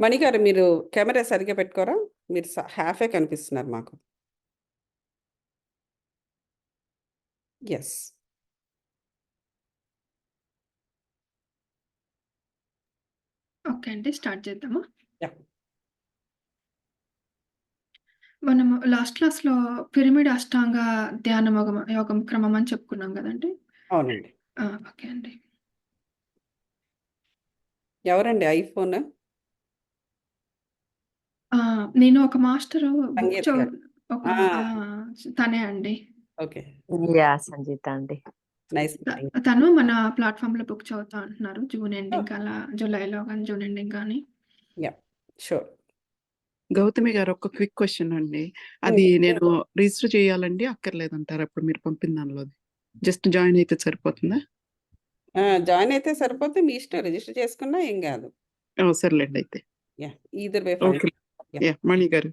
మణిగారు, మీరు కెమెరా సరిగ్గా పెట్టుకోరా? మీరు హాఫే కనిపిస్తున్నారు మాకు. ఎస్. ఓకే అండి. స్టార్ట్ చేద్దామా? యా. మనము లాస్ట్ క్లాస్‌లో పిరమిడ్ అష్టాంగ ధ్యాన యోగం క్రమం అని చెప్పుకున్నాం గదండీ! అవునండి. ఓకే అండి. ఎవరండి ఐఫోన్? నేను ఒక మాస్టరు బుక్ సంగీత గారు. ఒక ఆ, తనే అండి. ఓకే. సంగీత అండి. నైస్ త మీటింగ్. తను మన ప్లాట్‌ఫార్మ్‌లో బుక్ చదువుతా అంటున్నారు. June Oh. ఎండింగ్ అలా జూలైలో గాని, జూన్ ఎండింగ్ గాని. Yeah, sure. గౌతమి గారు, ఒక క్విక్ క్వశ్చన్ అండి. అది నేను రిజిస్టర్ చేయాలండి, అక్కర్లేదంటారా? అప్పుడు మీరు పంపిన దానిలోది జస్ట్ జాయిన్ అయితే సరిపోతుందా? జాయిన్ అయితే సరిపోతే మీ ఇష్టం, రిజిస్టర్ చేసుకున్నా ఏం కాదు. సర్లేండి అయితే. Yeah, either way fine. Okay. Yeah, Mani గారు.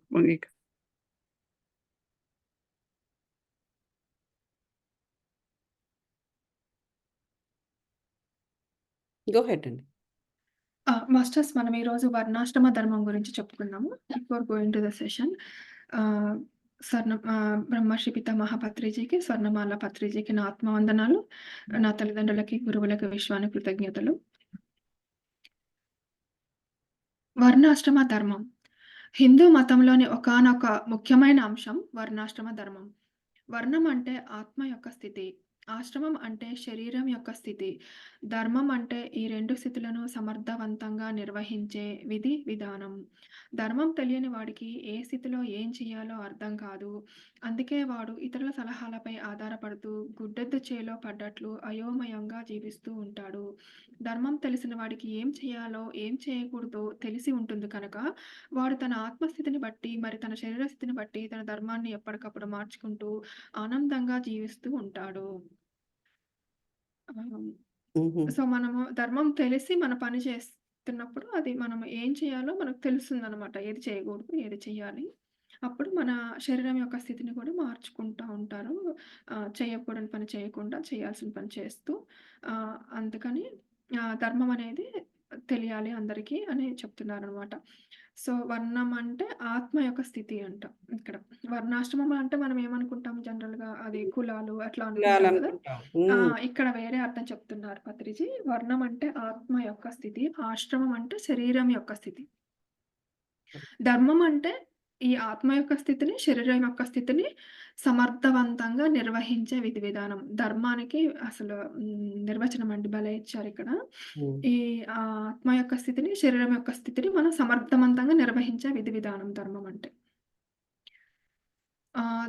గో హెడ్ అండి. మాస్టర్స్, మనం ఈరోజు వర్ణాశ్రమ ధర్మం గురించి చెప్పుకుందాము. Before going to the session, Brahmarshi Pitamaha పత్రిజీకి, స్వర్ణమాల పత్రిజీకి నా ఆత్మవందనాలు. నా తల్లిదండ్రులకి, గురువులకి, విశ్వానికి కృతజ్ఞతలు. వర్ణాశ్రమ ధర్మం హిందూ మతంలోని ఒకానొక ముఖ్యమైన అంశం వర్ణాశ్రమ ధర్మం. వర్ణం అంటే ఆత్మ యొక్క స్థితి, ఆశ్రమం అంటే శరీరం యొక్క స్థితి. ధర్మం అంటే ఈ రెండు స్థితులను సమర్థవంతంగా నిర్వహించే విధి విధానం. ధర్మం తెలియని వాడికి ఏ స్థితిలో ఏం చేయాలో అర్థం కాదు. అందుకే వాడు ఇతరుల సలహాలపై ఆధారపడుతూ గుడ్డెద్దు చేలో పడ్డట్లు అయోమయంగా జీవిస్తూ ఉంటాడు. ధర్మం తెలిసిన వాడికి ఏం చేయాలో ఏం చేయకూడదో తెలిసి ఉంటుంది కనుక వాడు తన ఆత్మస్థితిని బట్టి మరి తన శరీర స్థితిని బట్టి తన ధర్మాన్ని ఎప్పటికప్పుడు మార్చుకుంటూ ఆనందంగా జీవిస్తూ ఉంటాడు. సో, మనము ధర్మం తెలిసి మన పని చేస్తున్నప్పుడు అది మనం ఏం చేయాలో మనకు తెలుస్తుందనమాట. ఏది చేయకూడదు, ఏది చేయాలి. అప్పుడు మన శరీరం యొక్క స్థితిని కూడా మార్చుకుంటా ఉంటారు. చేయకూడని పని చేయకుండా చేయాల్సిన పని చేస్తూ, అందుకని ధర్మం అనేది తెలియాలి అందరికీ అని చెప్తున్నారనమాట. సో, వర్ణం అంటే ఆత్మ యొక్క స్థితి అంట ఇక్కడ. వర్ణాశ్రమం అంటే మనం ఏమనుకుంటాం జనరల్‌గా, అది కులాలు అట్లా అనుకుంటాం కదా! అనుకుంటాం. ఇక్కడ వేరే అర్థం చెప్తున్నారు పత్రిజీ. వర్ణం అంటే ఆత్మ యొక్క స్థితి, ఆశ్రమం అంటే శరీరం యొక్క స్థితి. ధర్మం అంటే ఈ ఆత్మ యొక్క స్థితిని, శరీరం యొక్క స్థితిని సమర్థవంతంగా నిర్వహించే విధి విధానం. ధర్మానికి అసలు నిర్వచనం అండి భలే ఇచ్చారిక్కడ. ఈ ఆత్మ యొక్క స్థితిని, శరీరం యొక్క స్థితిని మనం సమర్థవంతంగా నిర్వహించే విధి విధానం ధర్మం అంటే.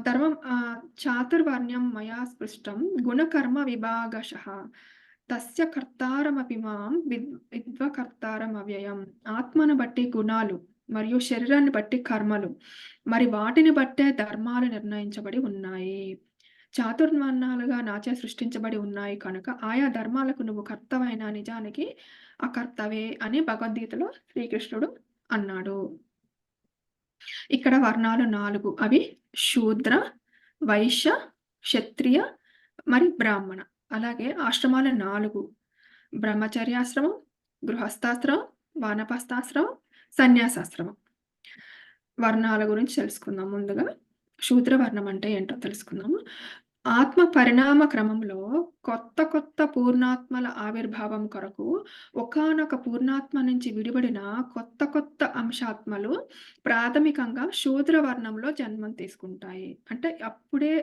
ధర్మం చాతుర్వర్ణ్యం మయా స్పృష్టం గుణకర్మ విభాగశః తస్య కర్తారమపి మాం విద్వకర్తారమవ్యయం. ఆత్మను బట్టి గుణాలు మరియు శరీరాన్ని బట్టి కర్మలు, మరి వాటిని బట్టే ధర్మాలు నిర్ణయించబడి ఉన్నాయి. చాతుర్వర్ణాలుగా నాచే సృష్టించబడి ఉన్నాయి కనుక ఆయా ధర్మాలకు నువ్వు కర్తవైన నిజానికి అకర్తవే అని భగవద్గీతలో శ్రీకృష్ణుడు అన్నాడు. ఇక్కడ వర్ణాలు 4. అవి శూద్ర, వైశ్య, క్షత్రియ, మరి బ్రాహ్మణ. అలాగే ఆశ్రమాలు 4: బ్రహ్మచర్యాశ్రమం, గృహస్థాశ్రమం, వానప్రస్థాశ్రమం, సన్యాసాశ్రమం. వర్ణాల గురించి తెలుసుకుందాం. ముందుగా శూద్ర వర్ణం అంటే ఏంటో తెలుసుకుందాము. ఆత్మ పరిణామ క్రమంలో కొత్త కొత్త పూర్ణాత్మల ఆవిర్భావం కొరకు ఒకానొక పూర్ణాత్మ నుంచి విడిపడిన కొత్త కొత్త అంశాత్మలు ప్రాథమికంగా శూద్ర వర్ణంలో జన్మం తీసుకుంటాయి. అంటే అప్పుడే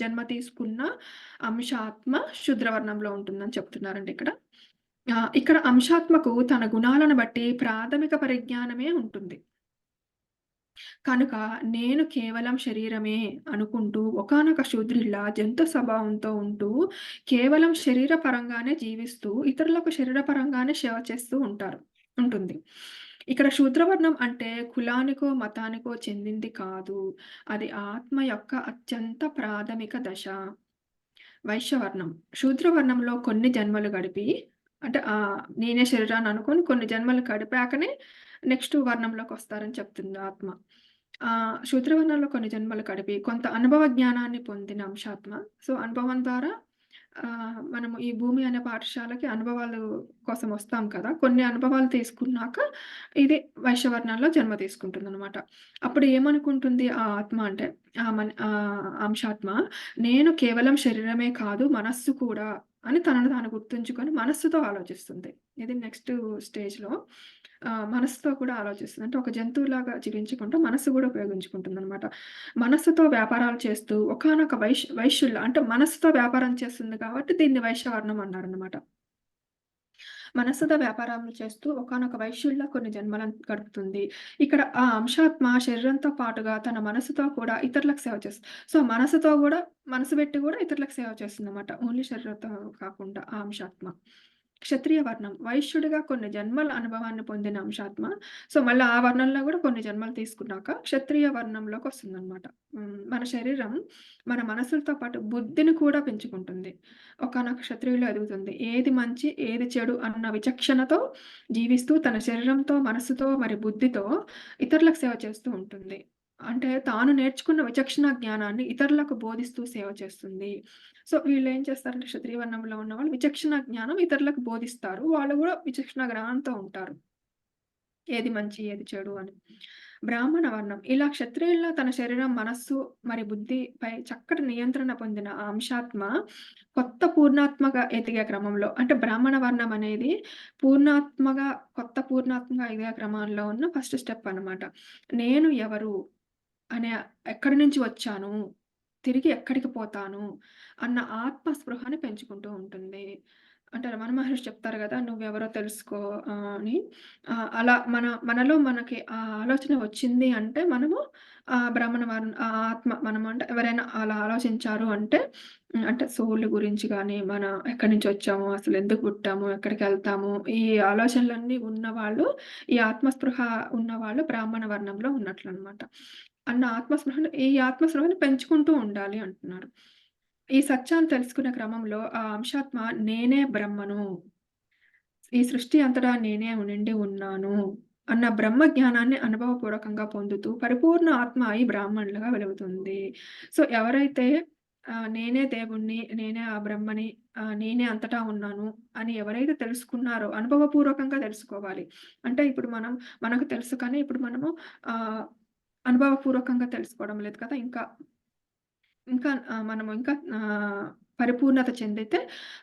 జన్మ తీసుకున్న అంశాత్మ శూద్రవర్ణంలో ఉంటుందని చెప్తున్నారండి ఇక్కడ. ఇక్కడ అంశాత్మకు తన గుణాలను బట్టి ప్రాథమిక పరిజ్ఞానమే ఉంటుంది. కనుక నేను కేవలం శరీరమే అనుకుంటూ ఒకానొక శూద్రుడిలా జంతు స్వభావంతో ఉంటూ కేవలం శరీర పరంగానే జీవిస్తూ ఇతరులకు శరీర పరంగానే సేవ చేస్తూ ఉంటుంది. ఇక్కడ శూద్రవర్ణం అంటే కులానికో మతానికో చెందింది కాదు. అది ఆత్మ యొక్క అత్యంత ప్రాథమిక దశ. వైశ్యవర్ణం శూద్రవర్ణంలో కొన్ని జన్మలు గడిపి, అంటే నేనే శరీరాన్ని అనుకొని కొన్ని జన్మలు గడిపాకనే నెక్స్ట్ వర్ణంలోకి వస్తారని చెప్తుంది ఆత్మ. శూద్రవర్ణంలో కొన్ని జన్మలు గడిపి కొంత అనుభవ జ్ఞానాన్ని పొందిన అంశాత్మ. సో, అనుభవం ద్వారా మనము ఈ భూమి అనే పాఠశాలకి అనుభవాలు కోసం వస్తాం కదా! కొన్ని అనుభవాలు తీసుకున్నాక ఇది వైశ్యవర్ణంలో జన్మ తీసుకుంటుందనమాట. అప్పుడు ఏమనుకుంటుంది ఆ ఆత్మ అంటే అంశాత్మ, నేను కేవలం శరీరమే కాదు మనస్సు కూడా అని తనను తాను గుర్తుంచుకొని మనస్సుతో ఆలోచిస్తుంది. ఇది నెక్స్ట్ స్టేజ్‌లో మనస్సుతో కూడా ఆలోచిస్తుంది. అంటే ఒక జంతువులాగా జీవించకుండా మనస్సు కూడా ఉపయోగించుకుంటుందనమాట. మనస్సుతో వ్యాపారాలు చేస్తూ ఒకానొక వైశ్యుల్లా అంటే మనస్సుతో వ్యాపారం చేస్తుంది కాబట్టి దీన్ని వైశ్యవర్ణం అన్నారనమాట. మనస్సుతో వ్యాపారాలు చేస్తూ ఒకానొక వైశ్యుల్లా కొన్ని జన్మలను గడుపుతుంది. ఇక్కడ ఆ అంశాత్మ శరీరంతో పాటుగా తన మనసుతో కూడా ఇతరులకు సేవ చేస్తుంది. సో, మనసుతో గూడా మనసు పెట్టి గూడా ఇతరులకు సేవ చేస్తుందన్నమాట. ఓన్లీ శరీరంతో కాకుండా ఆ అంశాత్మ. క్షత్రియ వర్ణం వైశ్యుడిగా కొన్ని జన్మల అనుభవాన్ని పొందిన అంశాత్మ. సో, మళ్ళా ఆ వర్ణంలో గూడా కొన్ని జన్మలు తీసుకున్నాక క్షత్రియ వర్ణంలోకొస్తుందన్నమాట. మన శరీరం మన మనసులతో పాటు బుద్ధిని కూడా పెంచుకుంటుంది. ఒకానొక క్షత్రియులో ఎదుగుతుంది. ఏది మంచి, ఏది చెడు అన్న విచక్షణతో జీవిస్తూ తన శరీరంతో, మనస్సుతో మరి బుద్ధితో ఇతరులకు సేవ చేస్తూ ఉంటుంది. అంటే తాను నేర్చుకున్న విచక్షణ జ్ఞానాన్ని ఇతరులకు బోధిస్తూ సేవ చేస్తుంది. సో, వీళ్ళేం చేస్తారంటే క్షత్రియ వర్ణంలో ఉన్నవాళ్ళు విచక్షణ జ్ఞానం ఇతరులకు బోధిస్తారు. వాళ్ళు గూడా విచక్షణ జ్ఞానంతో ఉంటారు. ఏది మంచి, ఏది చెడు అని. బ్రాహ్మణ వర్ణం ఇలా క్షత్రియుల్లో తన శరీరం, మనస్సు మరి బుద్ధిపై చక్కటి నియంత్రణ పొందిన ఆ అంశాత్మ కొత్త పూర్ణాత్మగా ఎదిగే క్రమంలో అంటే బ్రాహ్మణ వర్ణం అనేది కొత్త పూర్ణాత్మగా ఎదిగే క్రమంలో ఉన్న ఫస్ట్ స్టెప్ అన్నమాట. నేను ఎవరు అనే ఎక్కడి నుంచి వచ్చాను, తిరిగి ఎక్కడికి పోతాను అన్న ఆత్మ స్పృహని పెంచుకుంటూ ఉంటుంది. అంటే రమణ మహర్షి చెప్తారు గదా! నువ్వెవరో తెలుసుకో అని. అలా మనలో మనకి ఆ ఆలోచన వచ్చింది అంటే మనము బ్రాహ్మణ ఆ ఆత్మ మనం అంటే ఎవరైనా అలా ఆలోచించారు అంటే అంటే సోల్ గురించి గాని, ఎక్కడి నుంచి వచ్చాము, అసలు ఎందుకు పుట్టాము, ఎక్కడికెళ్తాము, ఈ ఆలోచనలన్నీ ఉన్నవాళ్ళు, ఈ ఆత్మస్పృహ ఉన్నవాళ్ళు బ్రాహ్మణ వర్ణంలో ఉన్నట్లనమాట. ఈ ఆత్మస్పృహని పెంచుకుంటూ ఉండాలి అంటున్నారు. ఈ సత్యాన్ని తెలుసుకునే క్రమంలో ఆ అంశాత్మ నేనే బ్రహ్మను, ఈ సృష్టి అంతటా నేనే నిండి ఉన్నాను అన్న బ్రహ్మ జ్ఞానాన్ని అనుభవపూర్వకంగా పొందుతూ పరిపూర్ణ ఆత్మ అయి బ్రాహ్మణులుగా వెలుగుతుంది. సో, ఎవరైతే నేనే దేవుడిని, నేనే ఆ బ్రహ్మని, నేనే అంతటా ఉన్నాను అని ఎవరైతే తెలుసుకున్నారో అనుభవపూర్వకంగా తెలుసుకోవాలి. అంటే ఇప్పుడు మనకు తెలుసు కానీ ఇప్పుడు మనము ఆహ్, అనుభవపూర్వకంగా తెలుసుకోవడం లేదు కదా! మనము ఇంకా పరిపూర్ణత చెందితే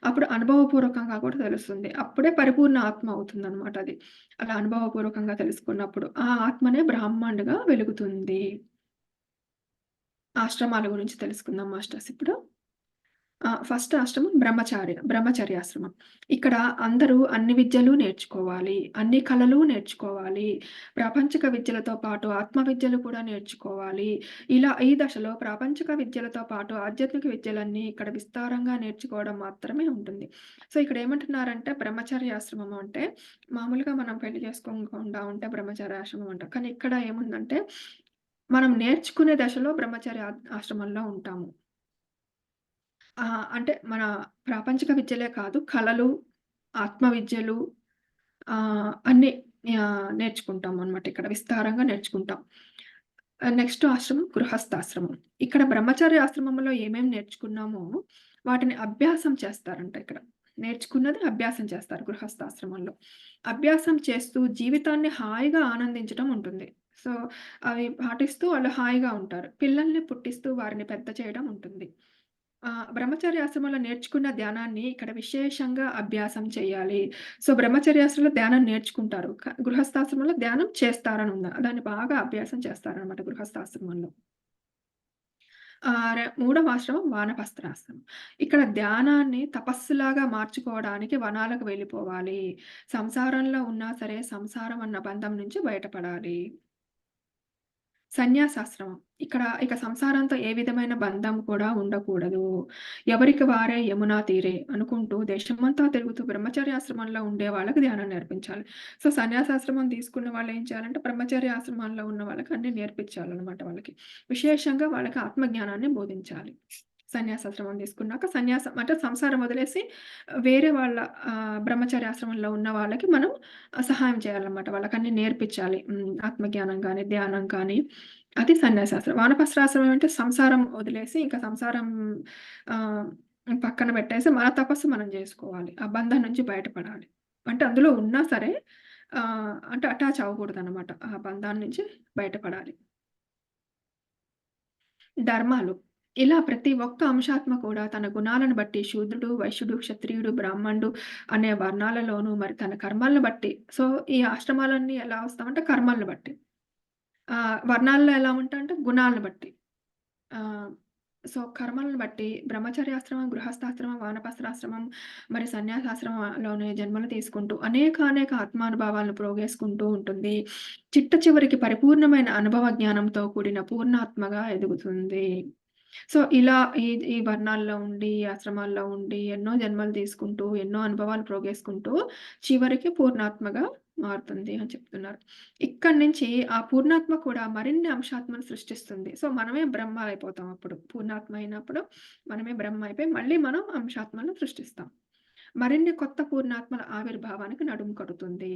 అప్పుడు అనుభవపూర్వకంగా కూడా తెలుస్తుంది. అప్పుడే పరిపూర్ణ ఆత్మ అవుతుందనమాట అది. అలా అనుభవపూర్వకంగా తెలుసుకున్నప్పుడు ఆ ఆత్మనే బ్రాహ్మణుడిగా వెలుగుతుంది. ఆశ్రమాల గురించి తెలుసుకుందాం మాస్టర్స్ ఇప్పుడు. ఫస్ట్ ఆశ్రమం బ్రహ్మచర్యాశ్రమం. ఇక్కడ అందరూ అన్ని విద్యలు నేర్చుకోవాలి. అన్ని కళలు నేర్చుకోవాలి. ప్రాపంచిక విద్యలతో పాటు ఆత్మ విద్యలు కూడా నేర్చుకోవాలి. ఇలా ఈ దశలో ప్రాపంచిక విద్యలతో పాటు ఆధ్యాత్మిక విద్యలన్నీ ఇక్కడ విస్తారంగా నేర్చుకోవడం మాత్రమే ఉంటుంది. సో, ఇక్కడ ఏమంటున్నారంటే బ్రహ్మచర్యాశ్రమం అంటే మామూలుగా మనం పెళ్లి చేసుకోకుండా ఉంటే బ్రహ్మచర్యాశ్రమం అంటాం. కానీ ఇక్కడ ఏముందంటే మనం నేర్చుకునే దశలో ఆశ్రమంలో ఉంటాము. అంటే మన ప్రాపంచిక విద్యలే కాదు, కళలు, ఆత్మ విద్యలు అన్నీ నేర్చుకుంటామనమాట. ఇక్కడ విస్తారంగా నేర్చుకుంటాం. నెక్స్ట్ ఆశ్రమం గృహస్థాశ్రమం. ఇక్కడ బ్రహ్మచర్య ఆశ్రమంలో ఏమేమి నేర్చుకున్నామో వాటిని అభ్యాసం చేస్తారంట ఇక్కడ. నేర్చుకున్నది అభ్యాసం చేస్తారు గృహస్థాశ్రమంలో. అభ్యాసం చేస్తూ జీవితాన్ని హాయిగా ఆనందించడం ఉంటుంది. సో, అవి పాటిస్తూ వాళ్ళు హాయిగా ఉంటారు. పిల్లల్ని పుట్టిస్తూ వారిని పెద్ద చేయడం ఉంటుంది. బ్రహ్మచర్యాశ్రమంలో నేర్చుకున్న ధ్యానాన్ని ఇక్కడ విశేషంగా అభ్యాసం చేయాలి. సో, బ్రహ్మచర్యాశ్రమంలో ధ్యానం నేర్చుకుంటారు. గృహస్థాశ్రమంలో ధ్యానం చేస్తారని ఉంది. దాన్ని బాగా అభ్యాసం చేస్తారనమాట గృహస్థాశ్రమంలో. మూడవ ఆశ్రమం వానప్రస్థాశ్రమం. ఇక్కడ ధ్యానాన్ని తపస్సులాగా మార్చుకోవడానికి వనాలకు వెళ్ళిపోవాలి. సంసారంలో ఉన్నా సరే సంసారం అన్న బంధం నుంచి బయటపడాలి. సన్యాసాశ్రమం. ఇక సంసారంతో ఏ విధమైన బంధం కూడా ఉండకూడదు. ఎవరికి వారే యమునా తీరే అనుకుంటూ దేశమంతా తిరుగుతూ బ్రహ్మచర్యాశ్రమంలో ఉండే వాళ్ళకి ధ్యానం నేర్పించాలి. సో, సన్యాసాశ్రమం తీసుకున్న వాళ్ళు ఏం చేయాలంటే బ్రహ్మచర్యాశ్రమంలో ఉన్న వాళ్ళకి అన్నీ నేర్పించాలనమాట వాళ్ళకి. విశేషంగా వాళ్ళకి ఆత్మజ్ఞానాన్ని బోధించాలి. సన్యాసాశ్రమం తీసుకున్నాక సన్యాసం అంటే సంసారం వదిలేసి వేరే వాళ్ళ బ్రహ్మచర్యాశ్రమంలో ఉన్న వాళ్ళకి మనం సహాయం చేయాలన్నమాట. వాళ్ళకన్నీ నేర్పించాలి. ఆత్మజ్ఞానం గాని, ధ్యానం కానీ అది సన్యాసాశ్రమం. వానప్రస్థాశ్రమం అంటే సంసారం వదిలేసి ఇంకా సంసారం పక్కన పెట్టేసి మన తపస్సు మనం జేసుకోవాలి. ఆ బంధం నుంచి బయటపడాలి. అంటే అందులో ఉన్నా సరే అంటే అటాచ్ అవ్వకూడదనమాట. ఆ బంధాల నుంచి బయటపడాలి. ధర్మాలు. ఇలా ప్రతి ఒక్క అంశాత్మ కూడా తన గుణాలను బట్టి శూద్రుడు, వైశ్యుడు, క్షత్రియుడు, బ్రాహ్మణుడు అనే వర్ణాలలోనూ మరి తన కర్మలను బట్టి ఈ ఆశ్రమాలన్నీ ఎలా వస్తామంటే కర్మలను బట్టి. వర్ణాల్లో ఎలా ఉంటాయంటే గుణాలను బట్టి. ఆహ్, కర్మలను బట్టి బ్రహ్మచర్యాశ్రమం, గృహస్థాశ్రమం, వానప్రస్థాశ్రమం, మరి సన్యాసాశ్రమంలోనే జన్మలు తీసుకుంటూ అనేక ఆత్మానుభవాలను ప్రోగేసుకుంటూ ఉంటుంది. చిట్ట చివరికి పరిపూర్ణమైన అనుభవ జ్ఞానంతో కూడిన పూర్ణాత్మగా ఎదుగుతుంది. ఇలా ఈ వర్ణాల్లో ఉండి, ఈ ఆశ్రమాల్లో ఉండి, ఎన్నో జన్మలు తీసుకుంటూ, ఎన్నో అనుభవాలు ప్రోగేసుకుంటూ, చివరికి పూర్ణాత్మగా మారుతుంది అని చెప్తున్నారు. ఇక్కడి నుంచి ఆ పూర్ణాత్మ కూడా మరిన్ని అంశాత్మను సృష్టిస్తుంది. మనమే బ్రహ్మ అయిపోతాం అప్పుడు. పూర్ణాత్మ అయినప్పుడు మనమే బ్రహ్మ అయిపోయి, మళ్ళీ మనం అంశాత్మలను సృష్టిస్తాం. మరిన్ని కొత్త పూర్ణాత్మల ఆవిర్భావానికి నడుము కడుతుంది.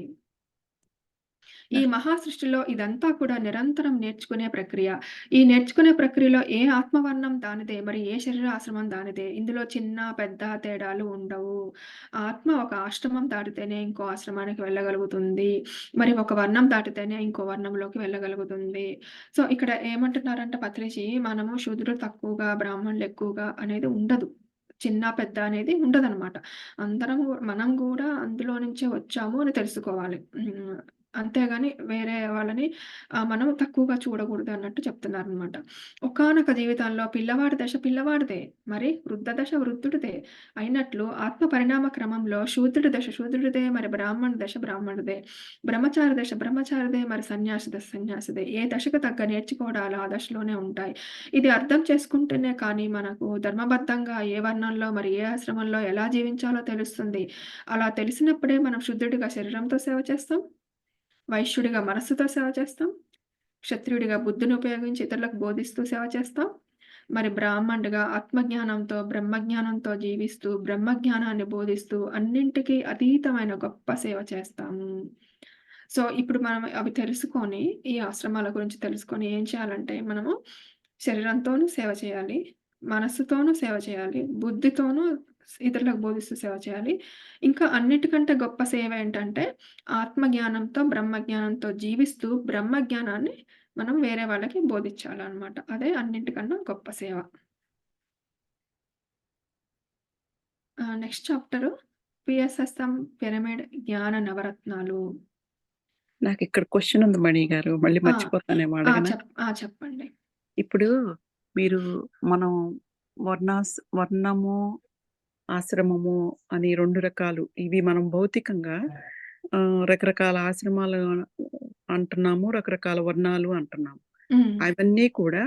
ఈ మహాసృష్టిలో ఇదంతా కూడా నిరంతరం నేర్చుకునే ప్రక్రియ. ఈ నేర్చుకునే ప్రక్రియలో ఏ ఆత్మవర్ణం దానిదే, మరి ఏ శరీరాశ్రమం దానిదే. ఇందులో చిన్న, పెద్ద తేడాలు ఉండవు. ఆత్మ ఒక ఆశ్రమం దాటితేనే ఇంకో ఆశ్రమానికి వెళ్ళగలుగుతుంది. మరి ఒక వర్ణం దాటితేనే ఇంకో వర్ణంలోకి వెళ్ళగలుగుతుంది. ఇక్కడ ఏమంటున్నారంటే పత్రిజీ, మనము శూద్రులు తక్కువగా, బ్రాహ్మణులు ఎక్కువగా అనేది ఉండదు. చిన్న, పెద్ద అనేది ఉండదనమాట. మనం గూడా అందులో నుంచే వచ్చాము అని తెలుసుకోవాలి. అంతేగాని వేరే వాళ్ళని మనం తక్కువగా చూడకూడదు అన్నట్టు చెప్తున్నారనమాట. ఒకానొక జీవితంలో పిల్లవాడి దశ పిల్లవాడిదే, మరి వృద్ధ దశ వృద్ధుడిదే అయినట్లు ఆత్మ పరిణామ క్రమంలో శూద్రుడి దశ శూద్రుడిదే, మరి బ్రాహ్మణుడి దశ బ్రాహ్మణుడిదే, బ్రహ్మచారి దశ బ్రహ్మచారిదే, మరి సన్యాసి దశ సన్యాసిదే. ఏ దశకు తగ్గ నేర్చుకోవడాలు ఆ దశలోనే ఉంటాయి. ఇది అర్థం చేసుకుంటేనే కానీ మనకు ధర్మబద్ధంగా ఏ వర్ణంలో, మరి ఏ ఆశ్రమంలో ఎలా జీవించాలో తెలుస్తుంది. అలా తెలిసినప్పుడే మనం శుద్ధుడిగా శరీరంతో సేవ చేస్తాం, వైశ్యుడిగా మనస్సుతో సేవ చేస్తాం, క్షత్రియుడిగా బుద్ధిని ఉపయోగించి ఇతరులకు బోధిస్తూ సేవ చేస్తాం, మరి బ్రాహ్మణుడిగా ఆత్మజ్ఞానంతో, బ్రహ్మజ్ఞానంతో జీవిస్తూ, బ్రహ్మజ్ఞానాన్ని బోధిస్తూ అన్నింటికీ అతీతమైన గొప్ప సేవ చేస్తాము. ఇప్పుడు మనం అవి తెలుసుకొని, ఈ ఆశ్రమాల గురించి తెలుసుకొని ఏం చేయాలంటే, మనము శరీరంతోనూ సేవ చేయాలి, మనస్సుతోనూ సేవ చేయాలి, బుద్ధితోనూ ఇతరులకు బోధిస్తూ సేవ చేయాలి. ఇంకా అన్నిటికంటే గొప్ప సేవ ఏంటంటే, ఆత్మజ్ఞానంతో, బ్రహ్మజ్ఞానంతో జీవిస్తూ, బ్రహ్మజ్ఞానాన్ని మనం వేరే వాళ్ళకి బోధించాలనమాట. అదే అన్నింటికన్నా గొప్ప సేవ. నెక్స్ట్ చాప్టరు పిఎస్ఎస్ఎం పిరమిడ్ జ్ఞాన నవరత్నాలు. నాకిక్కడ క్వెషన్ ఉంది మణి గారు. మళ్ళీ ఆ! మర్చిపోతానేమో అడగనా? చెప్పండి. ఇప్పుడు మీరు మనం వర్ణము, ఆశ్రమము అని 2 రకాలు. ఇవి మనం భౌతికంగా రకరకాల ఆశ్రమాలు అంటున్నాము, రకరకాల వర్ణాలు అంటున్నాము. హ్మ్. అవన్నీ కూడా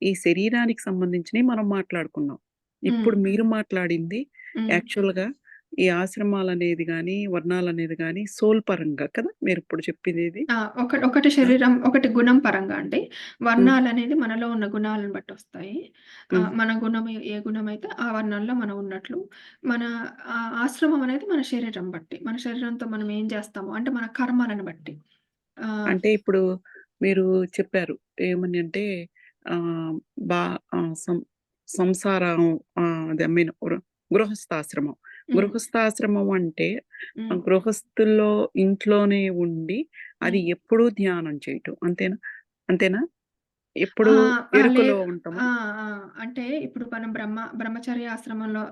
ఈ శరీరానికి సంబంధించినవి మనం మాట్లాడుకున్నాం. ఇప్పుడు మీరు మాట్లాడింది హ్మ్. యాక్చువల్‌గా ఈ ఆశ్రమాలనేది గాని, వర్ణాలనేది గాని సోల్ పరంగా కదా! మీరిప్పుడు చెప్పిందిది? ఒకటి శరీరం, ఒకటి గుణం పరంగా అండి. హ్మ్. వర్ణాలనేది మనలో ఉన్న గుణాలను బట్టి వస్తాయి. హ్మ్. మన గుణం ఏ గుణమైతే ఆ వర్ణంలో మనం ఉన్నట్లు. మన ఆశ్రమం అనేది మన శరీరం బట్టి. మన శరీరంతో మనం ఏం చేస్తామో అంటే మన కర్మలను బట్టి. ఆహ్, అంటే ఇప్పుడు మీరు చెప్పారు. ఏమని అంటే ఆహ్, బా ఆహ్, సం సంసారం అదే ఐ మీన్ గృహస్థాశ్రమం. హ్మ్. గృహస్థాశ్రమం అంటే హ్మ్. గృహస్థుల్లో ఇంట్లోనే ఉండి అది హ్మ్. ఎప్పుడూ ధ్యానం చేయటం. అంతేనా? అంతేనా? ఆ! ఎప్పుడూ ఆ! ఎరుకలో లేదు. ఉంటామా? ఆ! ఆ! అంటే ఇప్పుడు మనం బ్రహ్మచర్య ఆశ్రమంలో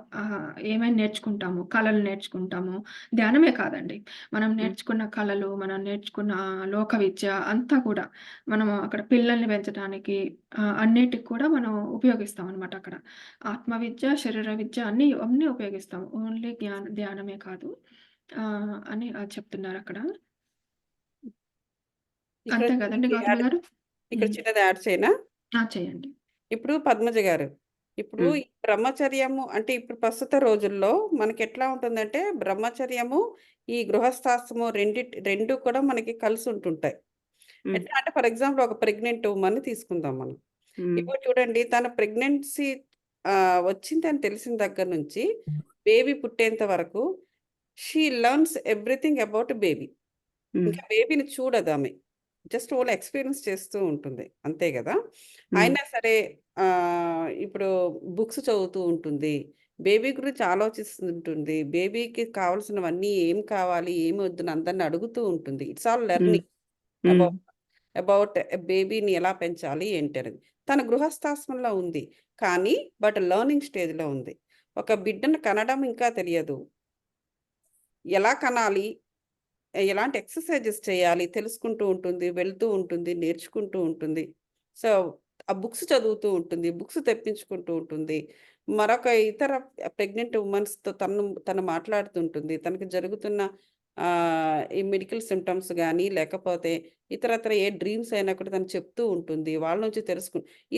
ఏమేమి నేర్చుకుంటాము? కళలు నేర్చుకుంటాము. ధ్యానమే కాదండి. మనం హ్మ్. నేర్చుకున్న కళలు, మనం నేర్చుకున్న లోక విద్య అంతా కూడా మనము అక్కడ పిల్లల్ని పెంచడానికి అన్నిటికి కూడా మనం ఉపయోగిస్తామనమాట అక్కడ. ఆత్మ విద్య, శరీర విద్య అన్నీ ఉపయోగిస్తాం. ఓన్లీ ధ్యానమే కాదు అని చెప్తున్నారక్కడ. ఇక్కడ అంతే కదండీ చిన్నది గౌతమి గారు? ఇక్కడ హ్మ్. చిన్నది యాడ్ చేయనా? చేయండి. ఇప్పుడు పద్మజ గారు, ఇప్పుడు హ్మ్. ఈ బ్రహ్మచర్యము అంటే ఇప్పుడు ప్రస్తుత రోజుల్లో మనకెట్లా ఉంటుందంటే, బ్రహ్మచర్యము, ఈ గృహస్థాశ్రమం రెండు కూడా మనకి కలిసి ఉంటుంటాయి. హ్మ్. ఎట్లా అంటే ఫర్ ఎగ్జాంపుల్ ఒక ప్రెగ్నెంట్ వుమన్‌ని తీసుకుందాం మనం. హ్మ్. ఇప్పుడు చూడండి తన ప్రెగ్నెన్సీ వచ్చిందని తెలిసిన దగ్గర నుంచి బేబీ పుట్టేంత వరకు she learns everything about baby. హ్మ్. ఇంకా బేబీని చూడదామె. జస్ట్ ఓన్లీ ఎక్స్‌పీరియన్స్ చేస్తూ ఉంటుంది. అంతే గదా! హ్మ్. అయినా సరే ఇప్పుడు బుక్స్ చదువుతూ ఉంటుంది. బేబీ గురించి ఆలోచిస్తుంటుంది. బేబీకి కావాల్సినవన్నీ ఏం కావాలి, ఏమి వద్దని అందరిని అడుగుతూ ఉంటుంది. It's all um, learning um, about about బేబీని ఎలా పెంచాలి ఏంటి అనేది. తన గృహస్థాశ్రమంలో ఉంది, కానీ బట్ లెర్నింగ్ స్టేజ్లో ఉంది. ఒక బిడ్డను కనడం ఇంకా తెలియదు, ఎలా కనాలి, ఎలాంటి ఎక్సర్సైజెస్ చేయాలి తెలుసుకుంటూ ఉంటుంది, వెళ్తూ ఉంటుంది, నేర్చుకుంటూ ఉంటుంది. సో ఆ బుక్స్ చదువుతూ ఉంటుంది, బుక్స్ తెప్పించుకుంటూ ఉంటుంది. మరొక ఇతర ప్రెగ్నెంట్ ఉమెన్స్తో తను మాట్లాడుతుంటుంది. తనకి జరుగుతున్న ఈ మెడికల్ సిమ్టమ్స్ కానీ లేకపోతే ఇతరత్ర ఏ డ్రీమ్స్ అయినా కూడా తను చెప్తూ ఉంటుంది, వాళ్ళ నుంచి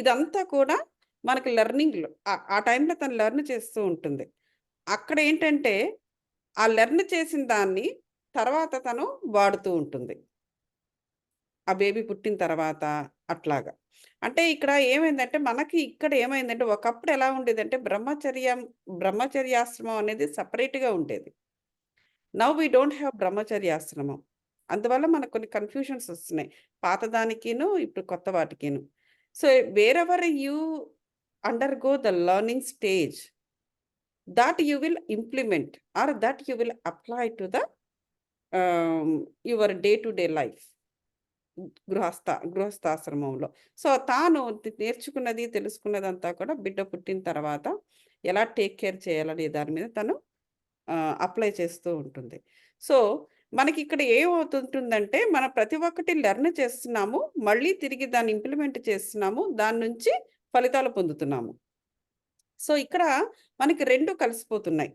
ఇదంతా కూడా మనకి లెర్నింగ్లో ఆ టైంలో తను లెర్న్ చేస్తూ ఉంటుంది. అక్కడ ఏంటంటే ఆ లెర్న్ చేసిన దాన్ని తర్వాత తను వాడుతూ ఉంటుంది ఆ బేబీ పుట్టిన తర్వాత. అట్లాగా అంటే ఇక్కడ ఏమైందంటే మనకి ఇక్కడ ఏమైందంటే ఒకప్పుడు ఎలా ఉండేదంటే బ్రహ్మచర్యాశ్రమం అనేది సపరేట్గా ఉండేది. నవ్ వీ డోంట్ హ్యావ్ బ్రహ్మచర్యాశ్రమం. అందువల్ల మనకు కొన్ని కన్ఫ్యూషన్స్ వస్తున్నాయి, పాతదానికిను ఇప్పుడు కొత్త వాటికిను. So wherever you undergo the learning stage, that you will implement or that you will apply to the your day-to-day life గృహస్థాశ్రమంలో. సో తాను నేర్చుకున్నది తెలుసుకున్నదంతా కూడా బిడ్డ పుట్టిన తర్వాత ఎలా టేక్ కేర్ చేయాలనే దాని మీద తను అప్లై చేస్తూ ఉంటుంది. సో మనకి ఇక్కడ ఏమవుతుంటుందంటే మనం ప్రతి ఒక్కటి లెర్న్ చేస్తున్నాము, మళ్ళీ తిరిగి దాన్ని ఇంప్లిమెంట్ చేస్తున్నాము, దాని నుంచి ఫలితాలు పొందుతున్నాము. సో ఇక్కడ మనకి రెండు కలిసిపోతున్నాయి.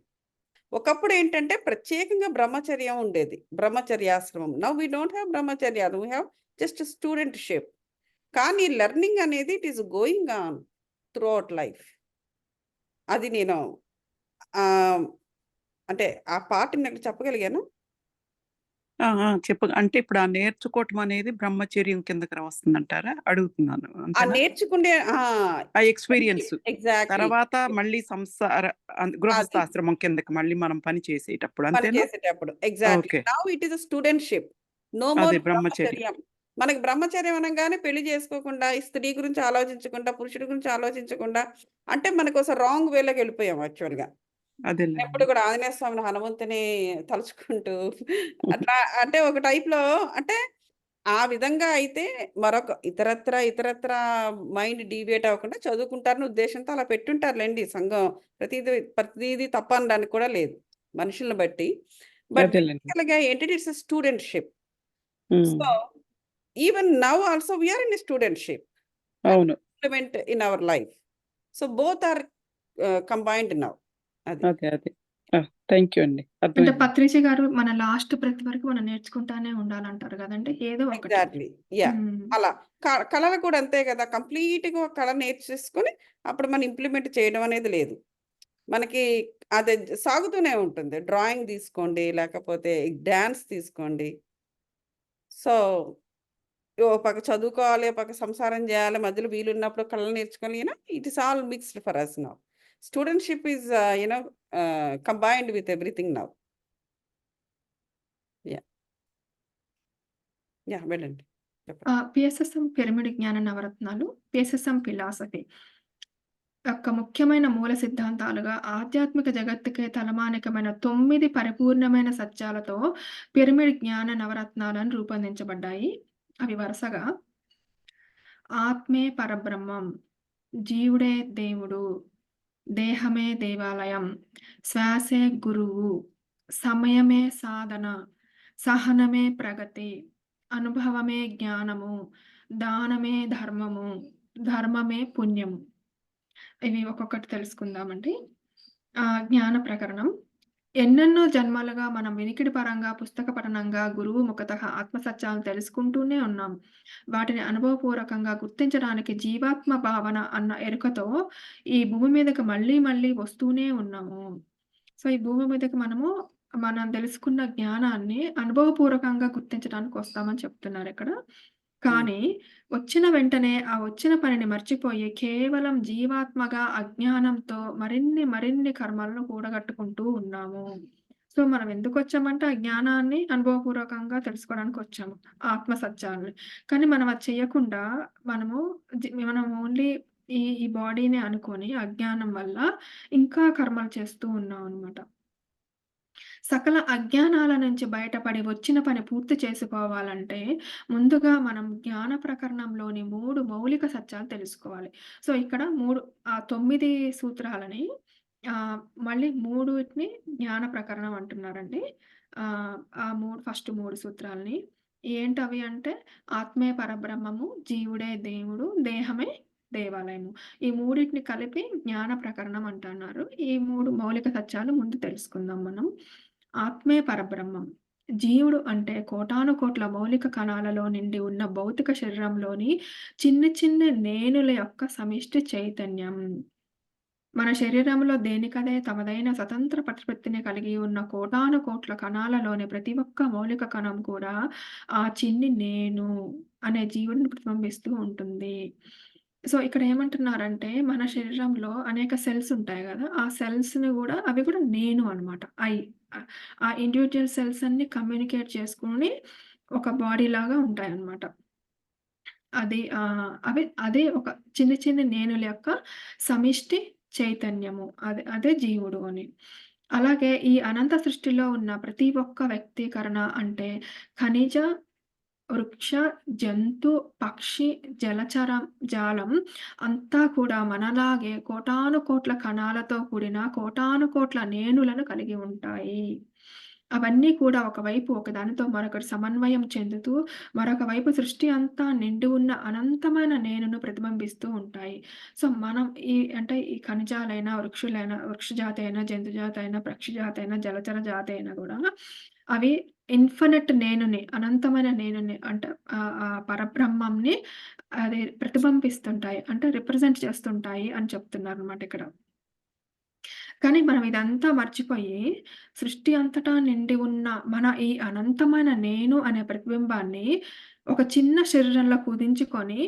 ఒకప్పుడు ఏంటంటే ప్రత్యేకంగా బ్రహ్మచర్యం ఉండేది, బ్రహ్మచర్యాశ్రమం. నవ్ వీ డోంట్ హ్యావ్ బ్రహ్మచర్య, వీ హ్యావ్ జస్ట్ స్టూడెంట్షిప్. కానీ లెర్నింగ్ అనేది it is going on through out life. అది నేను అంటే ఆ పార్ట్ నాకు చెప్పగలిగాను. అంటే ఇప్పుడు ఆ నేర్చుకోవటం అనేది బ్రహ్మచర్యం కిందకి వస్తుందంటారా? అడుగుతున్నాను, ఆ అంతేనా? నేర్చుకునే ఆ ఎక్స్పీరియన్స్ ఎగ్జాక్ట్లీ తర్వాత మళ్ళీ గృహస్థాశ్రమం కిందకి మళ్ళీ మనం పని చేసేటప్పుడు, పని అంతేనా? చేసేటప్పుడు exactly. Okay, now it is studentship, no more అదే బ్రహ్మచర్యం. బ్రహ్మచర్యం. మనకి బ్రహ్మచర్యం అనగానే పెళ్లి చేసుకోకుండా, ఈ స్త్రీ గురించి ఆలోచించకుండా, పురుషుడి గురించి ఆలోచించకుండా, అంటే మనకు ఒక రాంగ్ వేలోకి వెళ్ళిపోయాం యాక్చువల్గా. ఎప్పుడు అదేలేండి. కూడా ఆంజనేయ స్వామిని హనుమంతుని తలుచుకుంటూ అట్లా అంటే ఒక టైప్లో అంటే ఆ విధంగా అయితే మరొక ఇతరత్ర మైండ్ డీవియేట్ అవ్వకుండా చదువుకుంటారని ఉద్దేశంతో అలా పెట్టుంటారులేండి సంఘం. ప్రతిదీ తప్ప అనడానికి కూడా లేదు మనుషులను బట్టి. బట్ అదేలేండి. బేసికల్గా ఏంటంటే it's studentship. Um, so even now also we're in studentship అవును, implement in our life. So both are combined now. అది అదే థ్యాంక్ యూ అండి, అంటే అర్థమైంది. పత్రిజీ గారు మన లాస్ట్ బ్రెత్ వరకు మనం నేర్చుకుంటానే ఉండాలంటారు కదండి, ఏదో ఒకటి. Exactly, yeah. ఉమ్. అలా కళలు కూడా అంతే కదా, కంప్లీట్గా ఒక కళ నేర్చేసుకొని అప్పుడు మనం ఇంప్లిమెంట్ చేయడం అనేది లేదు. మనకి అది సాగుతూనే ఉంటుంది. డ్రాయింగ్ తీసుకోండి, లేకపోతే డ్యాన్స్ తీసుకోండి. సో ఓ పక్క చదువుకోవాలి, ఓ పక్క సంసారం చేయాలి, మధ్యలో వీలున్నప్పుడు కళలు నేర్చుకొని it is all mixed for us now. Studentship is combined with everything now. Yeah yeah వెళ్ళండి, చెప్పండి. పిఎస్ఎస్ఎం పిరమిడ్ జ్ఞాన నవరత్నాలు, పిఎస్ఎస్ఎం ఫిలాసఫీ యొక్క ముఖ్యమైన మూల సిద్ధాంతాలుగా ఆధ్యాత్మిక జగత్తుకే తలమానికమైన 9 పరిపూర్ణమైన సత్యాలతో పిరమిడ్ జ్ఞాన నవరత్నాలను రూపొందించబడ్డాయి. అవి వరుసగా ఆత్మే పరబ్రహ్మం, జీవుడే దేవుడు, దేహమే దేవాలయం, శ్వాసే గురువు, సమయమే సాధన, సహనమే ప్రగతి, అనుభవమే జ్ఞానము, దానమే ధర్మము, ధర్మమే పుణ్యము. ఇవి ఒక్కొక్కటి తెలుసుకుందామండి. జ్ఞాన ప్రకరణం. ఎన్నెన్నో జన్మలుగా మనం వినికిడి పరంగా, పుస్తక పఠనంగా, గురువు ముఖతః ఆత్మసత్యాలను తెలుసుకుంటూనే ఉన్నాం. వాటిని అనుభవపూర్వకంగా గుర్తించడానికి జీవాత్మ భావన అన్న ఎరుకతో ఈ భూమి మీదకి మళ్ళీ మళ్ళీ వస్తూనే ఉన్నాము. సో, ఈ భూమి మీదకి మనం తెలుసుకున్న జ్ఞానాన్ని అనుభవపూర్వకంగా గుర్తించడానికి వస్తామని చెప్తున్నారిక్కడ. కానీ వచ్చిన వెంటనే ఆ వచ్చిన పనిని మర్చిపోయి కేవలం జీవాత్మగా అజ్ఞానంతో మరిన్ని కర్మలను కూడగట్టుకుంటూ ఉన్నాము. సో, మనం ఎందుకొచ్చామంటే ఆ జ్ఞానాన్ని అనుభవపూర్వకంగా తెలుసుకోవడానికి వచ్చాము, ఆత్మ సత్యాన్ని. కానీ మనం అది చెయ్యకుండా మనం ఓన్లీ ఈ బాడీనే అనుకోని అజ్ఞానం వల్ల ఇంకా కర్మలు చేస్తూ ఉన్నామనమాట. సకల అజ్ఞానాల నుంచి బయటపడి వచ్చిన పని పూర్తి చేసుకోవాలంటే, ముందుగా మనం జ్ఞాన ప్రకరణంలోని 3 మౌలిక సత్యాలు తెలుసుకోవాలి. సో, ఇక్కడ 9 సూత్రాలని ఆహ్, మళ్ళీ మూడిటిని జ్ఞాన ప్రకరణం అంటున్నారండి. ఫస్ట్ 3 సూత్రాలని ఏంటవి అంటే, ఆత్మే పరబ్రహ్మము, జీవుడే దేవుడు, దేహమే దేవాలయము. ఈ మూడిటిని కలిపి జ్ఞాన ప్రకరణం అంటున్నారు. ఈ 3 మౌలిక సత్యాలు ముందు తెలుసుకుందాం మనం. ఆత్మే పరబ్రహ్మం. జీవుడు అంటే కోటానుకోట్ల మౌలిక కణాలలో నిండి ఉన్న భౌతిక శరీరంలోని చిన్న నేనుల యొక్క సమిష్టి చైతన్యం. మన శరీరంలో దేనికదే తమదైన స్వతంత్ర ప్రతిపత్తిని కలిగి ఉన్న కోటానుకోట్ల కణాలలోని ప్రతి ఒక్క మౌలిక కణం కూడా ఆ చిన్ని నేను అనే జీవుడిని ప్రతిబింబిస్తూ ఉంటుంది. సో, ఇక్కడ ఏమంటున్నారంటే మన శరీరంలో అనేక సెల్స్ ఉంటాయి గదా! ఆ సెల్స్‌ని గూడా అవి కూడా నేను అన్నమాట. ఆ ఇండివిడ్యువల్ సెల్స్ అన్నీ కమ్యూనికేట్ చేసుకొని ఒక బాడీ లాగా ఉంటాయన్నమాట. అదే ఒక చిన్ని నేనుల యొక్క సమిష్టి చైతన్యము. అదే జీవుడు అని. అలాగే ఈ అనంత సృష్టిలో ఉన్న ప్రతి ఒక్క వ్యక్తీకరణ అంటే ఖనిజ, వృక్ష, జంతు, పక్షి, జలచర జాలం అంతా కూడా మనలాగే కోటానుకోట్ల కణాలతో కూడిన కోటానుకోట్ల నేనులను కలిగి ఉంటాయి. అవన్నీ కూడా ఒకవైపు ఒకదానితో మరొకటి సమన్వయం చెందుతూ, మరొక వైపు సృష్టి అంతా నిండి ఉన్న అనంతమైన నేనును ప్రతిబింబిస్తూ ఉంటాయి. సో, మనం ఈ ఖనిజాలైన, వృక్ష జాతి అయినా, జంతు జాతి అయినా, పక్షి జాతి అయినా, జలచర జాతి అయినా గూడా అవి ఇన్ఫినిట్ నేనుని, అనంతమైన నేనుని అంటే ఆ పరబ్రహ్మంని అది ప్రతిబింబిస్తుంటాయి. అంటే రిప్రజెంట్ చేస్తుంటాయి అని చెప్తున్నారనమాట ఇక్కడ. కానీ మనం ఇదంతా మర్చిపోయి, సృష్టి అంతటా నిండి ఉన్న మన ఈ అనంతమైన నేను అనే ప్రతిబింబాన్ని ఒక చిన్న శరీరంలో కుదించుకొని,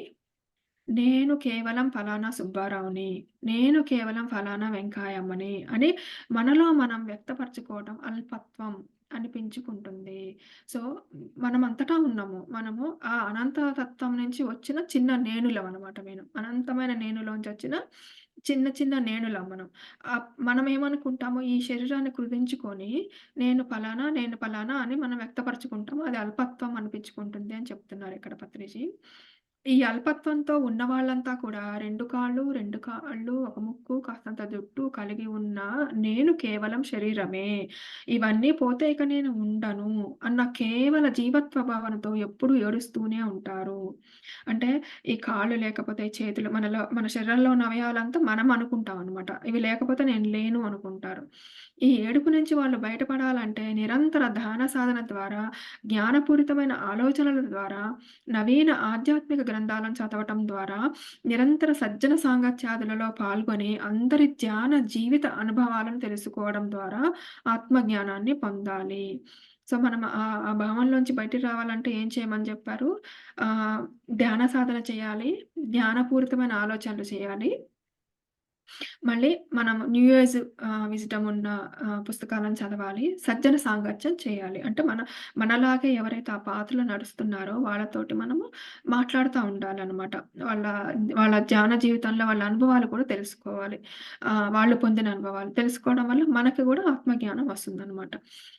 నేను కేవలం ఫలానా సుబ్బారావుని, నేను కేవలం ఫలానా వెంకాయమ్మని అని మనలో మనం వ్యక్తపరచుకోవడం అల్పత్వం అనిపించుకుంటుంది. సో, మనమంతటా ఉన్నాము. మనము ఆ అనంత తత్వం నుంచి వచ్చిన చిన్న నేనులమనమాట మేము. అనంతమైన నేనులోంచొచ్చిన చిన్న నేనులం మనం. మనమేమనుకుంటాము ఈ శరీరాన్ని కుదించుకొని నేను ఫలానా అని మనం వ్యక్తపరుచుకుంటాము. అది అల్పత్వం అనిపించుకుంటుంది అని చెప్తున్నారిక్కడ పత్రిజీ. ఈ అల్పత్వంతో ఉన్నవాళ్ళంతా కూడా 2 కాళ్ళు, 2 కాళ్ళు, ఒక ముక్కు, కాస్తంత జుట్టు కలిగి ఉన్న నేను కేవలం శరీరమే. ఇవన్నీ పోతే ఇక నేను ఉండను అన్న కేవల జీవత్వ భావనతో ఎప్పుడూ ఏడుస్తూనే ఉంటారు. అంటే ఈ కాళ్ళు లేకపోతే చేతులు మన శరీరంలో ఉన్న అవయవాలంతా మనం అనుకుంటాం అనమాట. ఇవి లేకపోతే నేను లేను అనుకుంటారు. ఈ ఏడుపు నుంచి వాళ్ళు బయటపడాలంటే నిరంతర ధ్యాన సాధన ద్వారా, జ్ఞానపూరితమైన ఆలోచనల ద్వారా, నవీన ఆధ్యాత్మిక గ్రంథాలను చదవటం ద్వారా, నిరంతర సజ్జన సాంగత్యాదులలో పాల్గొని అందరి ధ్యాన జీవిత అనుభవాలను తెలుసుకోవడం ద్వారా ఆత్మజ్ఞానాన్ని పొందాలి. సో, మనం ఆ భావంలోంచి బయటికి రావాలంటే ఏం చేయమని చెప్పారు? ధ్యాన సాధన చేయాలి. జ్ఞానపూరితమైన ఆలోచనలు చేయాలి. మళ్ళీ మనం న్యూ ఏజ్ విజ్డమ్ ఉన్న పుస్తకాలను చదవాలి. సజ్జన సాంగత్యం చేయాలి. అంటే మనలాగే ఎవరైతే ఆ పాత్రలో నడుస్తున్నారో వాళ్ళతోటి మనము మాట్లాడుతా ఉండాలనమాట. వాళ్ళ వాళ్ళ ధ్యాన జీవితంలో వాళ్ళ అనుభవాలు కూడా తెలుసుకోవాలి. వాళ్ళు పొందిన అనుభవాలు తెలుసుకోవడం వల్ల మనకి గూడా ఆత్మజ్ఞానం వస్తుందనమాట.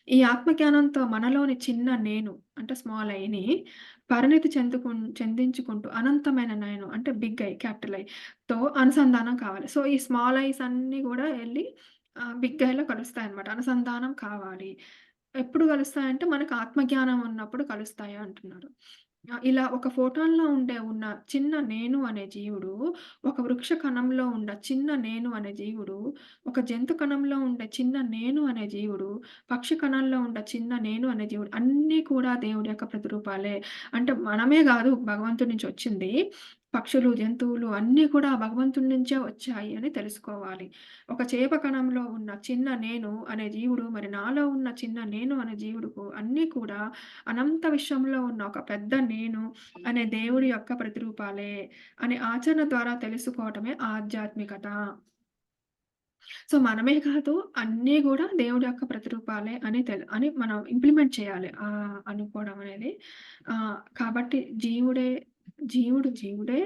ఈ ఆత్మజ్ఞానంతో మనలోని చిన్న నేను అంటే స్మాల్ ఐని పరిణితి చెందించుకుంటూ అనంతమైన నేను అంటే బిగ్ ఐ, క్యాపిటల్ ఐతో అనుసంధానం కావాలి. సో, ఈ స్మాల్ ఐస్ అన్నీ గూడా ఎళ్లి బిగ్ ఐలో కలుస్తాయన్నమాట. అనుసంధానం కావాలి. ఎప్పుడు కలుస్తాయంటే మనకు ఆత్మజ్ఞానం ఉన్నప్పుడు కలుస్తాయి అంటున్నారు. ఇలా ఒక ఫోటాన్‌లో ఉన్న చిన్న నేను అనే జీవుడు, ఒక వృక్ష కణంలో ఉన్న చిన్న నేను అనే జీవుడు, ఒక జంతు కణంలో ఉండే చిన్న నేను అనే జీవుడు, పక్షి కణంలో ఉండే చిన్న నేను అనే జీవుడు అన్నీ కూడా దేవుడి యొక్క ప్రతిరూపాలే. అంటే మనమే గాదు భగవంతుడి నుంచి వచ్చింది. పక్షులు, జంతువులు అన్నీ కూడా భగవంతుడి నుంచే వచ్చాయి అని తెలుసుకోవాలి. ఒక చేప కణంలో ఉన్న చిన్న నేను అనే జీవుడు, మరి నాలో ఉన్న చిన్న నేను అనే జీవుడుకు అన్నీ కూడా అనంత విశ్వంలో ఉన్న ఒక పెద్ద నేను అనే దేవుడి యొక్క ప్రతిరూపాలే అని ఆచరణ ద్వారా తెలుసుకోవటమే ఆధ్యాత్మికత. సో, మనమే కాదు అన్నీ గూడా దేవుడి యొక్క ప్రతిరూపాలే అని మనం ఇంప్లిమెంట్ చేయాలి. అనుకోవడం అనేది. కాబట్టి జీవుడు జీవుడే,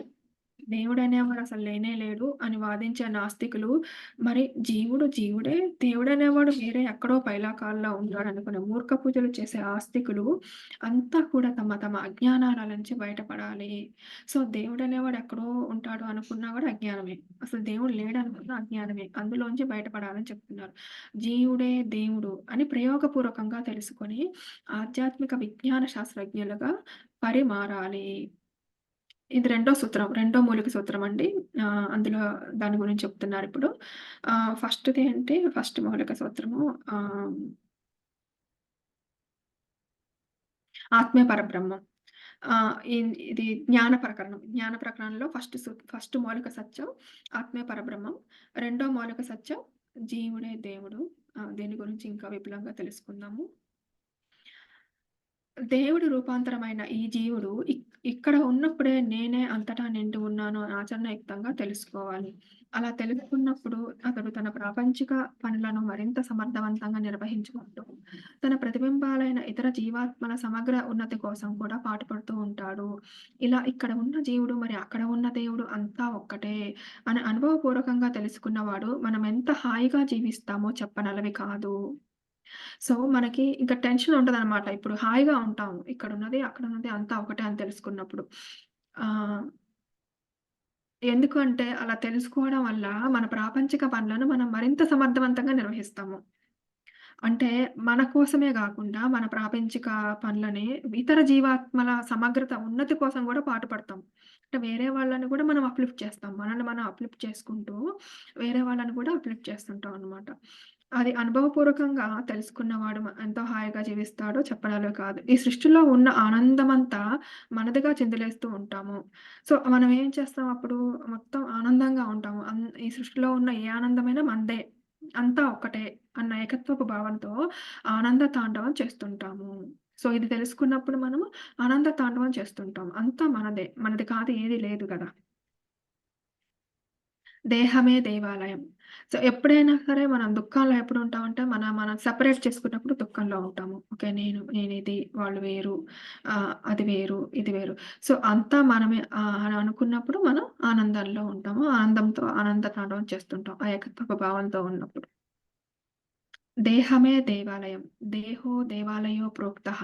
దేవుడనేవాడు అసలు లేనే లేడు అని వాదించే నాస్తికులు, మరి జీవుడు జీవుడే, దేవుడనేవాడు వేరే ఎక్కడో పైలోకాల్లో ఉన్నాడనుకునే మూర్ఖ పూజలు చేసే ఆస్తికులు అంతా కూడా తమ తమ అజ్ఞానాల నుంచి బయటపడాలి. సో, దేవుడనేవాడు ఎక్కడో ఉంటాడు అనుకున్నా కూడా అజ్ఞానమే. అసలు దేవుడు లేడనుకున్నా అజ్ఞానమే. అందులోంచి బయటపడాలని చెప్తున్నారు. జీవుడే దేవుడు అని ప్రయోగపూర్వకంగా తెలుసుకొని ఆధ్యాత్మిక విజ్ఞాన శాస్త్రజ్ఞులుగా పరిమారాలి. ఇది రెండో సూత్రం. రెండో మూలిక సూత్రం అండి. అందులో దాని గురించి చెప్తున్నారిప్పుడు. ఫస్ట్‌ది ఏంటి? ఫస్ట్ మౌలిక సూత్రము ఆత్మే పరబ్రహ్మం. ఇది జ్ఞాన ప్రకరణం. జ్ఞాన ప్రకరణంలో ఫస్ట్ మౌలిక సత్యం ఆత్మే పరబ్రహ్మం. రెండో మౌలిక సత్యం జీవుడే దేవుడు. దీని గురించి ఇంకా విపులంగా తెలుసుకుందాము. దేవుడి రూపాంతరమైన ఈ జీవుడు ఇక్కడ ఉన్నప్పుడే నేనే అంతటా నిండి ఉన్నాను అని ఆచరణయుక్తంగా తెలుసుకోవాలి. అలా తెలుసుకున్నప్పుడు అతడు తన ప్రాపంచిక పనులను మరింత సమర్థవంతంగా నిర్వహించుకుంటూ, తన ప్రతిబింబాలైన ఇతర జీవాత్మల సమగ్ర ఉన్నతి కోసం కూడా పాటుపడుతూ ఉంటాడు. ఇలా ఇక్కడ ఉన్న జీవుడు మరి అక్కడ ఉన్న దేవుడు అంతా ఒక్కటే అని అనుభవపూర్వకంగా తెలుసుకున్నవాడు మనం ఎంత హాయిగా జీవిస్తామో చెప్పనలవి కాదు. సో, మనకి ఇంక టెన్షన్ ఉండదనమాట. ఇప్పుడు హాయిగా ఉంటాము. ఇక్కడున్నది, అక్కడున్నది అంతా ఒకటే అని తెలుసుకున్నప్పుడు. ఆహ్, ఎందుకు అంటే అలా తెలుసుకోవడం వల్ల మన ప్రాపంచిక పనులను మనం మరింత సమర్థవంతంగా నిర్వహిస్తాము. అంటే మన కోసమే గాకుండా మన ప్రాపంచిక పనులని ఇతర జీవాత్మల సమగ్రత ఉన్నతి కోసం గూడా పాటుపడతాం. అంటే వేరే వాళ్ళని గూడా మనం అప్‌లిఫ్ట్ చేస్తాం. మనల్ని మనం అప్‌లిఫ్ట్ చేసుకుంటూ వేరే వాళ్ళని గూడా అప్‌లిఫ్ట్ చేస్తుంటాం అన్నమాట. అది అనుభవపూర్వకంగా తెలుసుకున్నవాడు ఎంతో హాయిగా జీవిస్తాడో చెప్పడాలో కాదు. ఈ సృష్టిలో ఉన్న ఆనందమంతా మనదిగా చిందులేస్తూ ఉంటాము. సో, మనం ఏం చేస్తాం అప్పుడు మొత్తం ఆనందంగా ఉంటాము. ఈ సృష్టిలో ఉన్న ఏ ఆనందమైనా మనదే. అంతా ఒక్కటే అన్న ఏకత్వపు భావంతో ఆనంద తాండవం చేస్తుంటాము. సో, ఇది తెలుసుకున్నప్పుడు మనము ఆనంద తాండవం చేస్తుంటాం. అంతా మనదే. మనది కాదు ఏది లేదు గదా! దేహమే దేవాలయం. సో, ఎప్పుడైనా సరే మనం దుఃఖంలో ఎప్పుడు ఉంటామంటే మనం సెపరేట్ చేసుకున్నప్పుడు దుఃఖంలో ఉంటాము. ఓకే. నేనిది, వాళ్ళు వేరు, అది వేరు, ఇది వేరు. సో, అంతా మనమే అని అనుకున్నప్పుడు మనం ఆనందంలో ఉంటాము. ఆనందంతో ఆనంద తాండవం చేస్తుంటాం. ఆ ఏకత్వపు భావంతో ఉన్నప్పుడు. దేహమే దేవాలయం. దేహో దేవాలయో ప్రోక్తః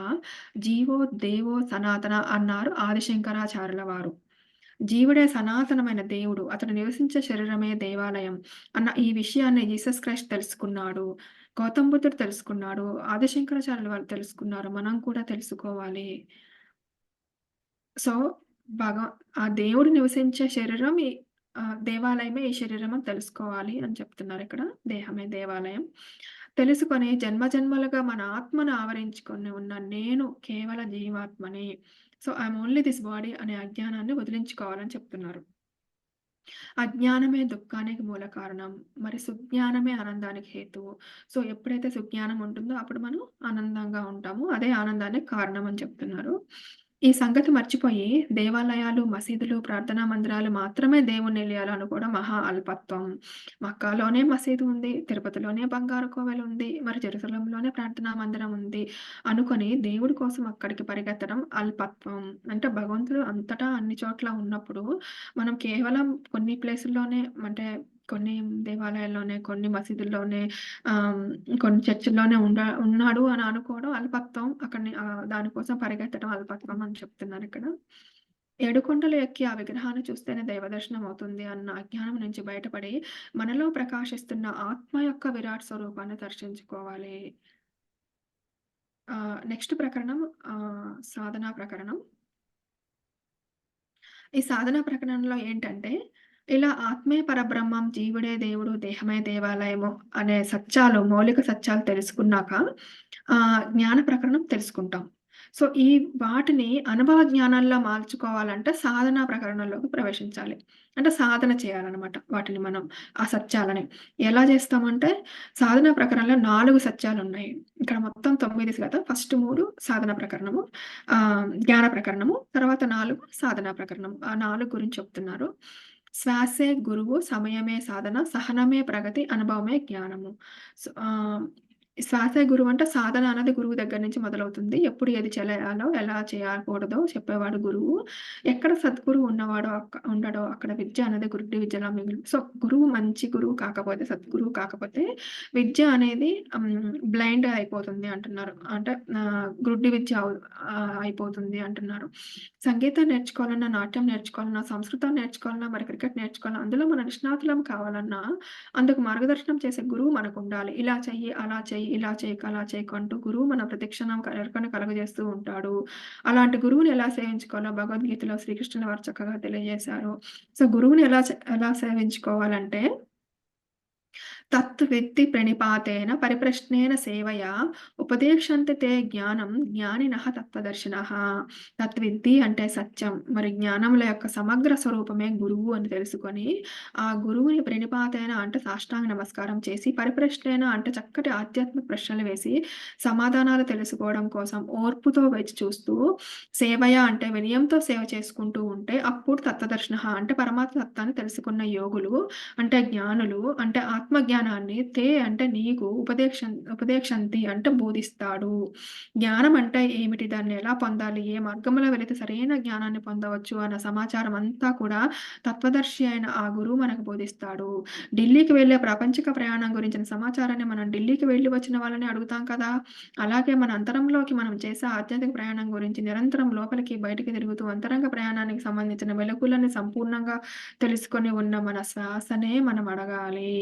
జీవో దేవో సనాతన అన్నారు ఆదిశంకరాచార్యుల వారు. జీవుడే సనాతనమైన దేవుడు. అతడు నివసించే శరీరమే దేవాలయం అన్న ఈ విషయాన్ని జీసస్ క్రైస్ట్ తెలుసుకున్నాడు. గౌతమ బుద్ధుడు తెలుసుకున్నాడు. ఆదిశంకరాచార్యుల వారు తెలుసుకున్నారు. మనం కూడా తెలుసుకోవాలి. సో, భగ ఆ దేవుడు నివసించే శరీరం దేవాలయమే ఈ శరీరం అని తెలుసుకోవాలి అని చెప్తున్నారిక్కడ. దేహమే దేవాలయం. తెలుసుకొని జన్మజన్మలుగా మన ఆత్మను ఆవరించుకొని ఉన్న నేను కేవల జీవాత్మనే. So, I'm only this body అనే అజ్ఞానాన్ని వదిలించుకోవాలని చెప్తున్నారు. అజ్ఞానమే దుఃఖానికి మూల కారణం. మరి సుజ్ఞానమే ఆనందానికి హేతువు. సో, ఎప్పుడైతే సుజ్ఞానం ఉంటుందో అప్పుడు మనం ఆనందంగా ఉంటాము. అదే ఆనందానికి కారణం అని చెప్తున్నారు. ఈ సంగతి మర్చిపోయి దేవాలయాలు, మసీదులు, ప్రార్థనా మందిరాలు మాత్రమే దేవుని నిలయాలు అనుకోవడం మహా అల్పత్వం. మక్కాలోనే మసీదు ఉంది. తిరుపతిలోనే బంగారు కోవెల ఉంది. మరి జెరూసలంలోనే ప్రార్థనా మందిరం ఉంది అనుకొని దేవుడి కోసం అక్కడికి పరిగెత్తడం అల్పత్వం. అంటే భగవంతుడు అంతటా అన్ని చోట్ల ఉన్నప్పుడు మనం కేవలం కొన్ని ప్లేసుల్లోనే అంటే కొన్ని దేవాలయాల్లోనే, కొన్ని మసీదుల్లోనే, ఆహ్, కొన్ని చర్చిల్లోనే ఉన్నాడు అని అనుకోవడం అల్పత్వం. దానికోసం పరిగెత్తడం అల్పత్వం అని చెప్తున్నారిక్కడ. ఏడుకొండలు ఎక్కి ఆ విగ్రహాన్ని చూస్తేనే దైవ దర్శనం అవుతుంది అన్న అజ్ఞానం నుంచి బయటపడి, మనలో ప్రకాశిస్తున్న ఆత్మ యొక్క విరాట్ స్వరూపాన్ని దర్శించుకోవాలి. నెక్స్ట్ ప్రకరణం సాధనా ప్రకరణం. ఈ సాధన ప్రకటనలో ఏంటంటే, ఇలా ఆత్మే పరబ్రహ్మం, జీవుడే దేవుడు, దేహమే దేవాలయము అనే సత్యాలు, మౌలిక సత్యాలు తెలుసుకున్నాక జ్ఞాన ప్రకరణం తెలుసుకుంటాం. సో, వాటిని అనుభవ జ్ఞానాల్లో మార్చుకోవాలంటే సాధనా ప్రకరణంలోకి ప్రవేశించాలి. అంటే సాధన చేయాలనమాట వాటిని మనం, ఆ సత్యాలని. ఎలా చేస్తామంటే సాధనా ప్రకరణంలో 4 సత్యాలున్నాయి. ఇక్కడ మొత్తం 9 కదా! ఫస్ట్ 3 సాధన ప్రకరణము, జ్ఞాన ప్రకరణము, తర్వాత 4 సాధనా ప్రకరణం. ఆ 4 గురించి చెప్తున్నారు. శ్వాసే గురువు, సమయమే సాధన, సహనమే ప్రగతి, అనుభవమే జ్ఞానము. సో, శ్వాసే గురువు అంటే సాధన అనేది గురువు దగ్గర నుంచి మొదలవుతుంది. ఎప్పుడు ఏది చేయాలో, ఎలా చేయకూడదో చెప్పేవాడు గురువు. ఎక్కడ సద్గురువు ఉండడో అక్కడ విద్య అనేది గురుడి విద్యలా సో, గురువు మంచి గురువు కాకపోతే, సద్గురువు కాకపోతే విద్య అనేది బ్లైండ్ అయిపోతుంది అంటున్నారు. అంటే గురుడి విద్య అయిపోతుంది అంటున్నారు. సంగీతం నేర్చుకోవాలన్నా, నాట్యం నేర్చుకోవాలన్నా, సంస్కృతం నేర్చుకోవాలన్నా, మరి క్రికెట్ నేర్చుకోవాలన్నా, అందులో మన నిష్ణాతులం కావాలన్నా అందుకు మార్గదర్శనం చేసే గురువు మనకుండాలి. ఇలా చెయ్యి, అలా చెయ్యి, ఇలా చేయకు, అలా చేయకు అంటూ గురువు మన ప్రతిక్షణం ఎరుకను కలుగజేస్తూ ఉంటాడు. అలాంటి గురువుని ఎలా సేవించుకోవాలో భగవద్గీతలో శ్రీకృష్ణుల వారు చక్కగా తెలియజేశారు. సో, గురువుని ఎలా సేవించుకోవాలంటే తత్విత్తి ప్రణిపాతేన పరిప్రశ్నేన సేవయా ఉపదేశంతి తే జ్ఞానం జ్ఞానినః తత్వదర్శినః. తత్విద్ది అంటే సత్యం. మరి జ్ఞానముల యొక్క సమగ్ర స్వరూపమే గురువు అని తెలుసుకొని, ఆ గురువుని ప్రణిపాతేన అంటే సాష్టాంగ నమస్కారం చేసి, పరిప్రశ్నేన అంటే చక్కటి ఆధ్యాత్మిక ప్రశ్నలు వేసి, సమాధానాలు తెలుసుకోవడం కోసం ఓర్పుతో వేచి చూస్తూ, సేవయ అంటే వినయంతో సేవ చేసుకుంటూ ఉంటే, అప్పుడు తత్వదర్శినః అంటే పరమాత్మ తత్వాన్ని తెలుసుకున్న యోగులు అంటే జ్ఞానులు అంటే ఆత్మజ్ఞానాన్ని అంటే నీకు ఉపదేశంతి అంటే బోధిస్తాడు. జ్ఞానం అంటే ఏమిటి? దాన్ని ఎలా పొందాలి? ఏ మార్గంలో వెళితే సరైన జ్ఞానాన్ని పొందవచ్చు అన్న సమాచారం అంతా కూడా తత్వదర్శి అయిన ఆ గురువు మనకు బోధిస్తాడు. ఢిల్లీకి వెళ్ళే ప్రాపంచిక ప్రయాణం గురించిన సమాచారాన్ని మనం ఢిల్లీకి వెళ్ళి వచ్చిన వాళ్ళని అడుగుతాం కదా! అలాగే మన అంతరంలోకి మనం చేసే ఆధ్యాత్మిక ప్రయాణం గురించి నిరంతరం లోపలికి, బయటికి తిరుగుతూ అంతరంగ ప్రయాణానికి సంబంధించిన మెళకువలను సంపూర్ణంగా తెలుసుకొని ఉన్న మన శ్వాసనే మనం అడగాలి.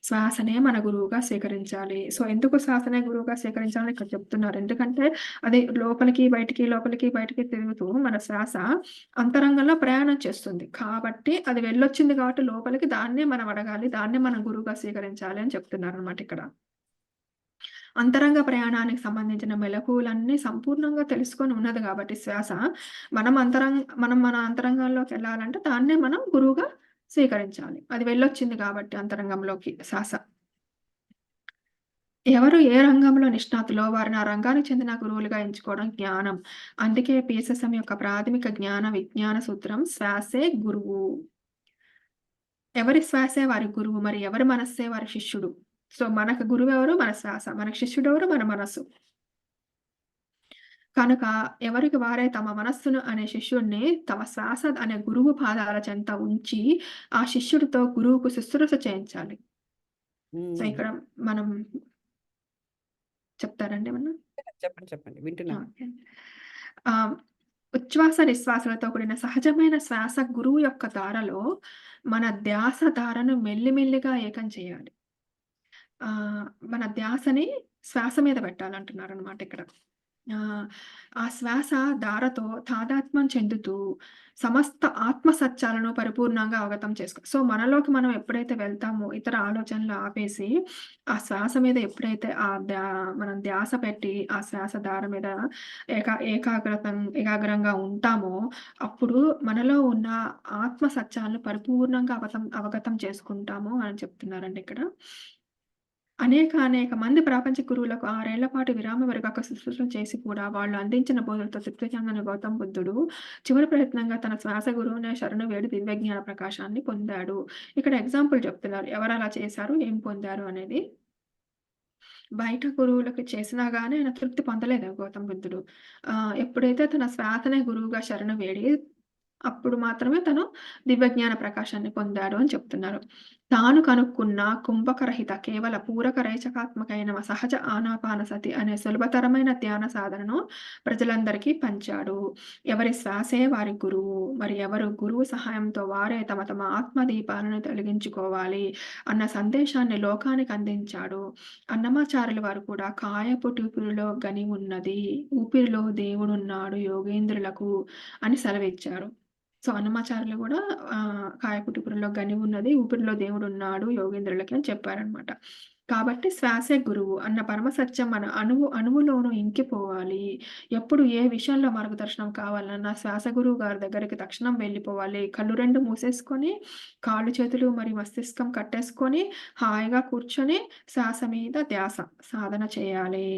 శ్వాసనే మన గురువుగా స్వీకరించాలి. సో, ఎందుకు శ్వాసనే గురువుగా స్వీకరించాలని ఇక్కడ చెప్తున్నారు. ఎందుకంటే అది లోపలికి, బయటికి తిరుగుతూ మన శ్వాస అంతరంగంలో ప్రయాణం చేస్తుంది. కాబట్టి అది వెళ్ళొచ్చింది కాబట్టి లోపలికి దాన్నే మనం అడగాలి. దాన్నే మనం గురువుగా స్వీకరించాలి అని చెప్తున్నారనమాట ఇక్కడ. అంతరంగ ప్రయాణానికి సంబంధించిన మెళకువలన్నీ సంపూర్ణంగా తెలుసుకొని ఉన్నది కాబట్టి శ్వాస, మనం మన అంతరంగంలోకి వెళ్ళాలంటే దాన్నే మనం గురువుగా స్వీకరించాలి. అది వెళ్ళొచ్చింది కాబట్టి అంతరంగంలోకి శ్వాస. ఎవరు ఏ రంగంలో నిష్ణాతులో వారిని ఆ రంగానికి చెందిన గురువులుగా ఎంచుకోవడం జ్ఞానం. అందుకే PSSM యొక్క ప్రాథమిక జ్ఞాన విజ్ఞాన సూత్రం శ్వాసే గురువు. ఎవరి శ్వాసే వారి గురువు. మరి ఎవరి మనస్సే వారి శిష్యుడు. సో, మనకు గురువెవరు? మన శ్వాస. మనకు శిష్యుడెవరు? మన మనస్సు. కనుక ఎవరికి వారే తమ మనస్సును అనే శిష్యుడిని తమ శ్వాస అనే గురువు పాదాల చెంత ఉంచి, ఆ శిష్యుడితో గురువుకు శుశ్రూష చేయించాలి. సో, ఉమ్. ఇక్కడ మనం చెప్తారండి ఏమన్నా? చెప్పండి వింటున్నాను. ఓకే. ఉచ్ఛ్వాస నిశ్వాసాలతో కూడిన సహజమైన శ్వాస గురువు యొక్క దారలో మన ధ్యాస ధారను మెల్లిమెల్లిగా ఏకం చేయాలి. మన ధ్యాసని శ్వాస మీద పెట్టాలంటున్నారనమాట ఇక్కడ. ఆ శ్వాస ధారతో తాదాత్మ్యం చెందుతూ సమస్త ఆత్మ సత్యాలను పరిపూర్ణంగా అవగతం సో, మనలోకి మనం ఎప్పుడైతే వెళ్తామో ఇతర ఆలోచనలు ఆపేసి, ఆ శ్వాస మీద ఎప్పుడైతే మనం ధ్యాస పెట్టి ఆ శ్వాస ధార మీద ఏకాగ్రంగా ఉంటామో, అప్పుడు మనలో ఉన్న ఆత్మ సత్యాలను పరిపూర్ణంగా అవగతం చేసుకుంటాము అని చెప్తున్నారండి ఇక్కడ. అనేక మంది ప్రాపంచిక గురువులకు 6 ఏళ్ల పాటు విరామ విరగక శుశ్రూష చేసి కూడా వాళ్ళు అందించిన బోధనతో తృప్తి చెందని గౌతమ బుద్ధుడు చివరి ప్రయత్నంగా తన శ్వాస గురువునే శరణు వేడి దివ్యజ్ఞాన ప్రకాశాన్ని పొందాడు. ఇక్కడ ఎగ్జాంపుల్ చెప్తున్నారు. ఎవరు అలా చేశారు? ఏం పొందారు అనేది. బయట గురువులకి చేసినా గాని ఆయన తృప్తి పొందలేదు గౌతమ బుద్ధుడు. ఎప్పుడైతే తన శ్వాసనే గురువుగా శరణు వేడి అప్పుడు మాత్రమే తను దివ్యజ్ఞాన ప్రకాశాన్ని పొందాడు అని చెప్తున్నారు. తాను కనుక్కున్న కుంభకరహిత కేవల పూరక రేచకాత్మకైన సహజ ఆనాపానసతి అనే సులభతరమైన ధ్యాన సాధనను ప్రజలందరికీ పంచాడు. ఎవరి శ్వాసే వారి గురువు. మరి ఎవరు గురువు సహాయంతో వారే తమ ఆత్మదీపాలను తొలగించుకోవాలి అన్న సందేశాన్ని లోకానికి అందించాడు. అన్నమాచార్యుల వారు కూడా కాయపుటూపిరిలో గని ఉన్నది, ఊపిరిలో దేవుడున్నాడు యోగేంద్రులకు అని సెలవిచ్చారు. సో, అన్నమాచార్యులు కూడా కాయపుటూపిరిలో గని ఉన్నది, ఊపిరిలో దేవుడున్నాడు యోగేంద్రులకి అని చెప్పారనమాట. కాబట్టి శ్వాసే గురువు అన్న పరమసత్యం మన అణువులోనూ ఇంకిపోవాలి. ఎప్పుడు ఏ విషయంలో మార్గదర్శనం కావాలన్నా శ్వాస గురువు గారి దగ్గరికి తక్షణం వెళ్ళిపోవాలి. కళ్ళు 2 మూసేసుకొని, కాళ్ళు చేతులు మరియు మస్తిష్కం కట్టేసుకొని, హాయిగా కూర్చొని శ్వాస మీద ధ్యాస సాధన చేయాలి.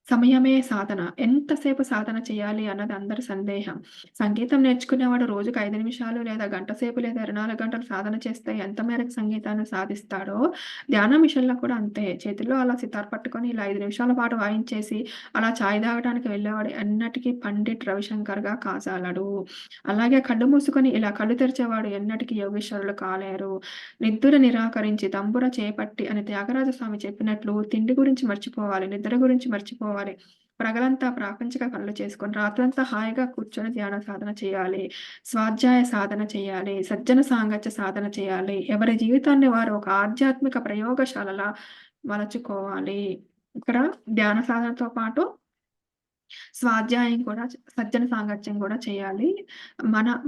సమయమే సాధన. ఎంతసేపు సాధన చేయాలి అన్నది అందరి సందేహం. సంగీతం నేర్చుకునేవాడు రోజుకి 5 నిమిషాలు లేదా గంట సేపు లేదా 24 గంటలు సాధన చేస్తే ఎంత మేరకు సంగీతాన్ని సాధిస్తాడో, ధ్యానం విషయంలో కూడా అంతే. చేతుల్లో అలా సితార్ పట్టుకొని ఇలా 5 నిమిషాల పాటు వాయించేసి, అలా చాయ్ తాగడానికి వెళ్ళేవాడు ఎన్నటికీ పండిట్ రవిశంకర్‌గా కాజాలడు. అలాగే కళ్ళు మూసుకొని ఇలా కళ్ళు తెరిచేవాడు ఎన్నటికీ యోగీశ్వరులు కాలేరు. నిద్దుర నిరాకరించి తంబుర చేపట్టి అని త్యాగరాజ స్వామి చెప్పినట్లు తిండి గురించి మర్చిపోవాలి, నిద్ర గురించి మర్చిపోవాలి. పగలంతా ప్రాపంచిక పనులు చేసుకొని రాత్రంతా హాయిగా కూర్చొని ధ్యాన సాధన చేయాలి. స్వాధ్యాయ సాధన చేయాలి. సజ్జన సాంగత్య సాధన చేయాలి. ఎవరి జీవితాన్ని వారు ఒక ఆధ్యాత్మిక ప్రయోగశాలలా మలచుకోవాలి. ఇక్కడ ధ్యాన సాధనతో పాటు స్వాధ్యాయం కూడా సజ్జన సాంగత్యం కూడా చేయాలి.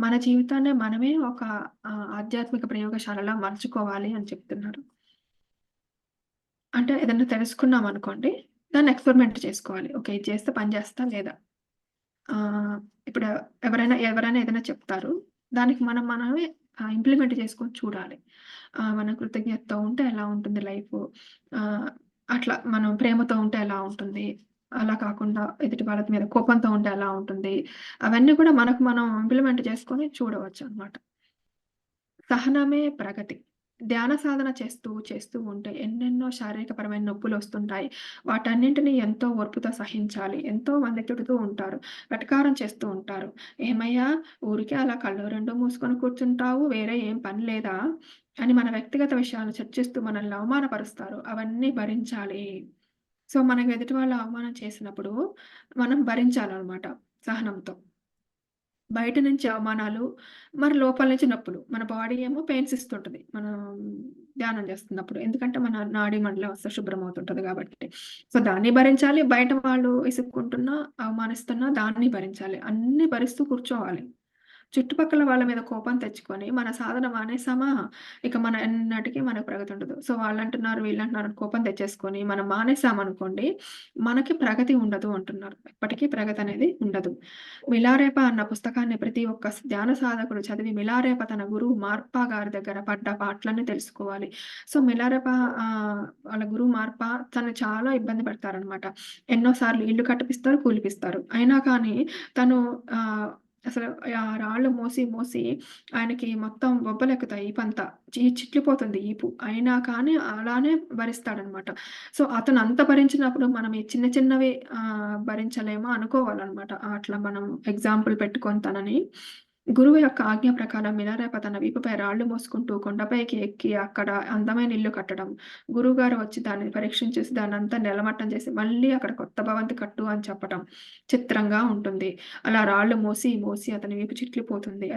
మన జీవితాన్ని మనమే ఒక ఆధ్యాత్మిక ప్రయోగశాలలా మలుచుకోవాలి అని చెప్తున్నారు. అంటే ఏదన్నా తెలుసుకున్నామనుకోండి, దాన్ని ఎక్స్‌పెరిమెంట్ చేసుకోవాలి. ఓకే. ఇది చేస్తే పని చేస్తదా లేదా? ఇప్పుడు ఎవరైనా ఏదైనా చెప్తారు. దానికి మనమే ఇంప్లిమెంట్ చేసుకొని చూడాలి. మన కృతజ్ఞతతో ఉంటే ఎలా ఉంటుంది లైఫు? అట్లా మనం ప్రేమతో ఉంటే ఎలా ఉంటుంది? అలా కాకుండా ఎదుటి వాళ్ళ మీద కోపంతో ఉంటే ఎలా ఉంటుంది? అవన్నీ కూడా మనకు మనం ఇంప్లిమెంట్ చేసుకొని చూడవచ్చనమాట. సహనమే ప్రగతి. ధ్యాన సాధన చేస్తూ ఉంటే ఎన్నెన్నో శారీరకపరమైన నొప్పులొస్తుంటాయి. వాటన్నింటిని ఎంతో ఓర్పుతో సహించాలి. ఎంతో మంది తిడుతూ ఉంటారు. వెటకారం చేస్తూ ఉంటారు. "ఏమయ్యా! ఊరికే అలా కళ్ళు 2 మూసుకొని కూర్చుంటావు. వేరే ఏం పని లేదా?" అని మన వ్యక్తిగత విషయాలను చర్చిస్తూ మనల్ని అవమానపరుస్తారు. అవన్నీ భరించాలి. సో, మనకు ఎదుటి వాళ్ళు అవమానం చేసినప్పుడు మనం భరించాలనమాట సహనంతో. బయట నుంచి అవమానాలు, మరి లోపల నుంచి నొప్పులు. మన బాడీ ఏమో పెయిన్స్ ఇస్తుంటది. మనం ధ్యానం చేస్తున్నప్పుడు. ఎందుకంటే మన నాడీ మండలం అసలు శుభ్రం అవుతుంటది కాబట్టి. సో, దాన్ని భరించాలి. బయట వాళ్ళు ఇసుక్కుంటున్నా, అవమానిస్తున్నా దాన్ని భరించాలి. అన్నీ భరిస్తూ కూర్చోవాలి. చుట్టుపక్కల వాళ్ళ మీద కోపం తెచ్చుకొని మన సాధన మానేసామా, ఇక మన ఎన్నటికి మనకు ప్రగతి ఉండదు. సో, వాళ్ళంటున్నారు, వీళ్ళంటున్నారు అని కోపం తెచ్చేసుకొని మనం మానేసామనుకోండి, మనకి ప్రగతి ఉండదు అంటున్నారు. ఎప్పటికీ ప్రగతి అనేది ఉండదు. మిలారేప అన్న పుస్తకాన్ని ప్రతి ఒక్క ధ్యాన సాధకుడు చదివి మిలారేప తన గురువు మార్పా గారి దగ్గర పడ్డ పాటలన్నీ తెలుసుకోవాలి. సో, మిలారేప వాళ్ళ గురువు మార్పా తను చాలా ఇబ్బంది పెడతారనమాట. ఎన్నో సార్లు ఇల్లు కట్టిపిస్తారు, కూలిపిస్తారు. అయినా కానీ తను అసలు రాళ్ళు మోసి ఆయనకి మొత్తం బొబ్బలెక్కుతాయి ఈపంతా. చిట్లిపోతుంది ఈపు. అయినా కానీ అలానే భరిస్తాడనమాట. సో, అతను అంత భరించినప్పుడు మనం ఈ చిన్న చిన్నవి భరించలేమా అనుకోవాలనమాట. అట్లా మనం ఎగ్జాంపుల్ పెట్టుకొని తనని. గురువు యొక్క ఆజ్ఞ ప్రకారం మిలారేప తన వీపుపై రాళ్ళు మోసుకుంటూ కొండపైకి ఎక్కి అక్కడ అందమైన ఇల్లు కట్టడం. గురువుగారు వచ్చి దాన్ని పరీక్షించేసి దాన్నంతా నెలమట్టం చేసి మళ్ళీ అక్కడ కొత్త భవంతి కట్టు అని చెప్పటం. చిత్రంగా ఉంటుంది. అలా రాళ్ళు మోసి అతని వీపు చిట్లిపోతుంది.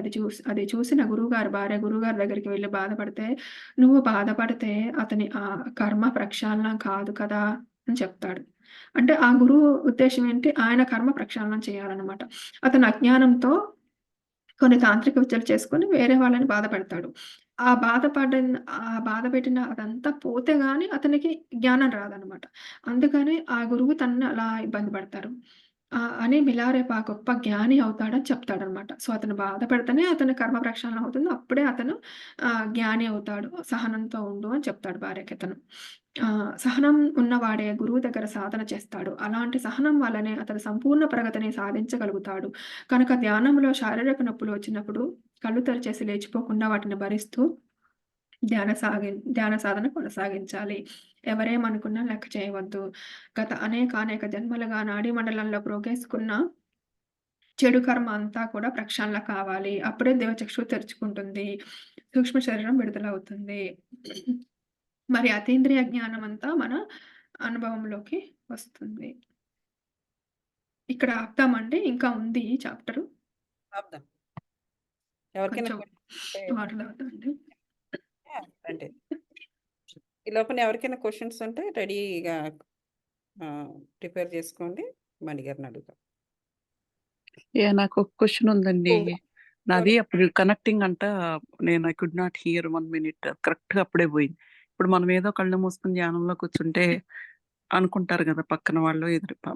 అది చూసిన గురువుగారి భార్య గురువుగారి దగ్గరికి వెళ్లి బాధపడితే, "నువ్వు బాధపడితే అతని కర్మ ప్రక్షాళన కాదు కదా!" అని చెప్తాడు. అంటే ఆ గురువు ఉద్దేశ్యం ఏంటి? ఆయన కర్మ ప్రక్షాళన చేయాలన్నమాట. అతను అజ్ఞానంతో కొన్ని తాంత్రిక విద్యలు చేసుకొని వేరే వాళ్ళని బాధపెడతాడు. ఆ బాధ పెట్టిన అదంతా పోతే గాని అతనికి జ్ఞానం రాదనమాట. అందుకని ఆ గురువు తనని అలా ఇబ్బంది పెడతారు. అని మిలారేప గొప్ప జ్ఞాని అవుతాడని చెప్తాడనమాట. సో, అతను బాధపడితేనే అతని కర్మ ప్రక్షాళన అవుతుంది. అప్పుడే అతను జ్ఞాని అవుతాడు. సహనంతో ఉండు అని చెప్తాడు భార్యకతను. సహనం ఉన్నవాడే గురువు దగ్గర సాధన చేస్తాడు. అలాంటి సహనం వల్లనే అతను సంపూర్ణ ప్రగతిని సాధించగలుగుతాడు. కనుక ధ్యానంలో శారీరక నొప్పులు వచ్చినప్పుడు కళ్ళు తెరిచేసి లేచిపోకుండా వాటిని భరిస్తూ ధ్యాన సాధన కొనసాగించాలి. ఎవరేమనుకున్నా లెక్క చేయవద్దు. గత అనేక జన్మలుగా నాడీ మండలంలో ప్రోగేసుకున్న చెడు కర్మ అంతా కూడా ప్రక్షాళన కావాలి. అప్పుడే దేవచక్షువు తెరుచుకుంటుంది. సూక్ష్మ శరీరం విడుదలవుతుంది. మరి అతీంద్రియ జ్ఞానం అంతా మన అనుభవంలోకి వస్తుంది. ఇక్కడ ఆపుదామండి. ఇంకా ఉంది ఈ చాప్టరు. ఆపుదాం. ఎవరికైనా కొంచెం ఉంటే వాటర్ తాగుతానండి. అంటే ఈ లోపల ఎవరికైనా క్వెషన్స్ ఉంటే రెడీగా ప్రిపేర్ చేసుకోండి. మణిగారిని అడుగుదాం. నాకు ఒక క్వెషన్ ఉందండి. నాది ఎవరు? అప్పుడు కనెక్టింగ్ అంట నేను I could not here 1 minute. కరెక్ట్‌గా అప్పుడే పోయింది. ఇప్పుడు మనం ఏదో కళ్ళు మూసుకొని ధ్యానంలో కూర్చుంటే అనుకుంటారు కదా! పక్కన వాళ్ళు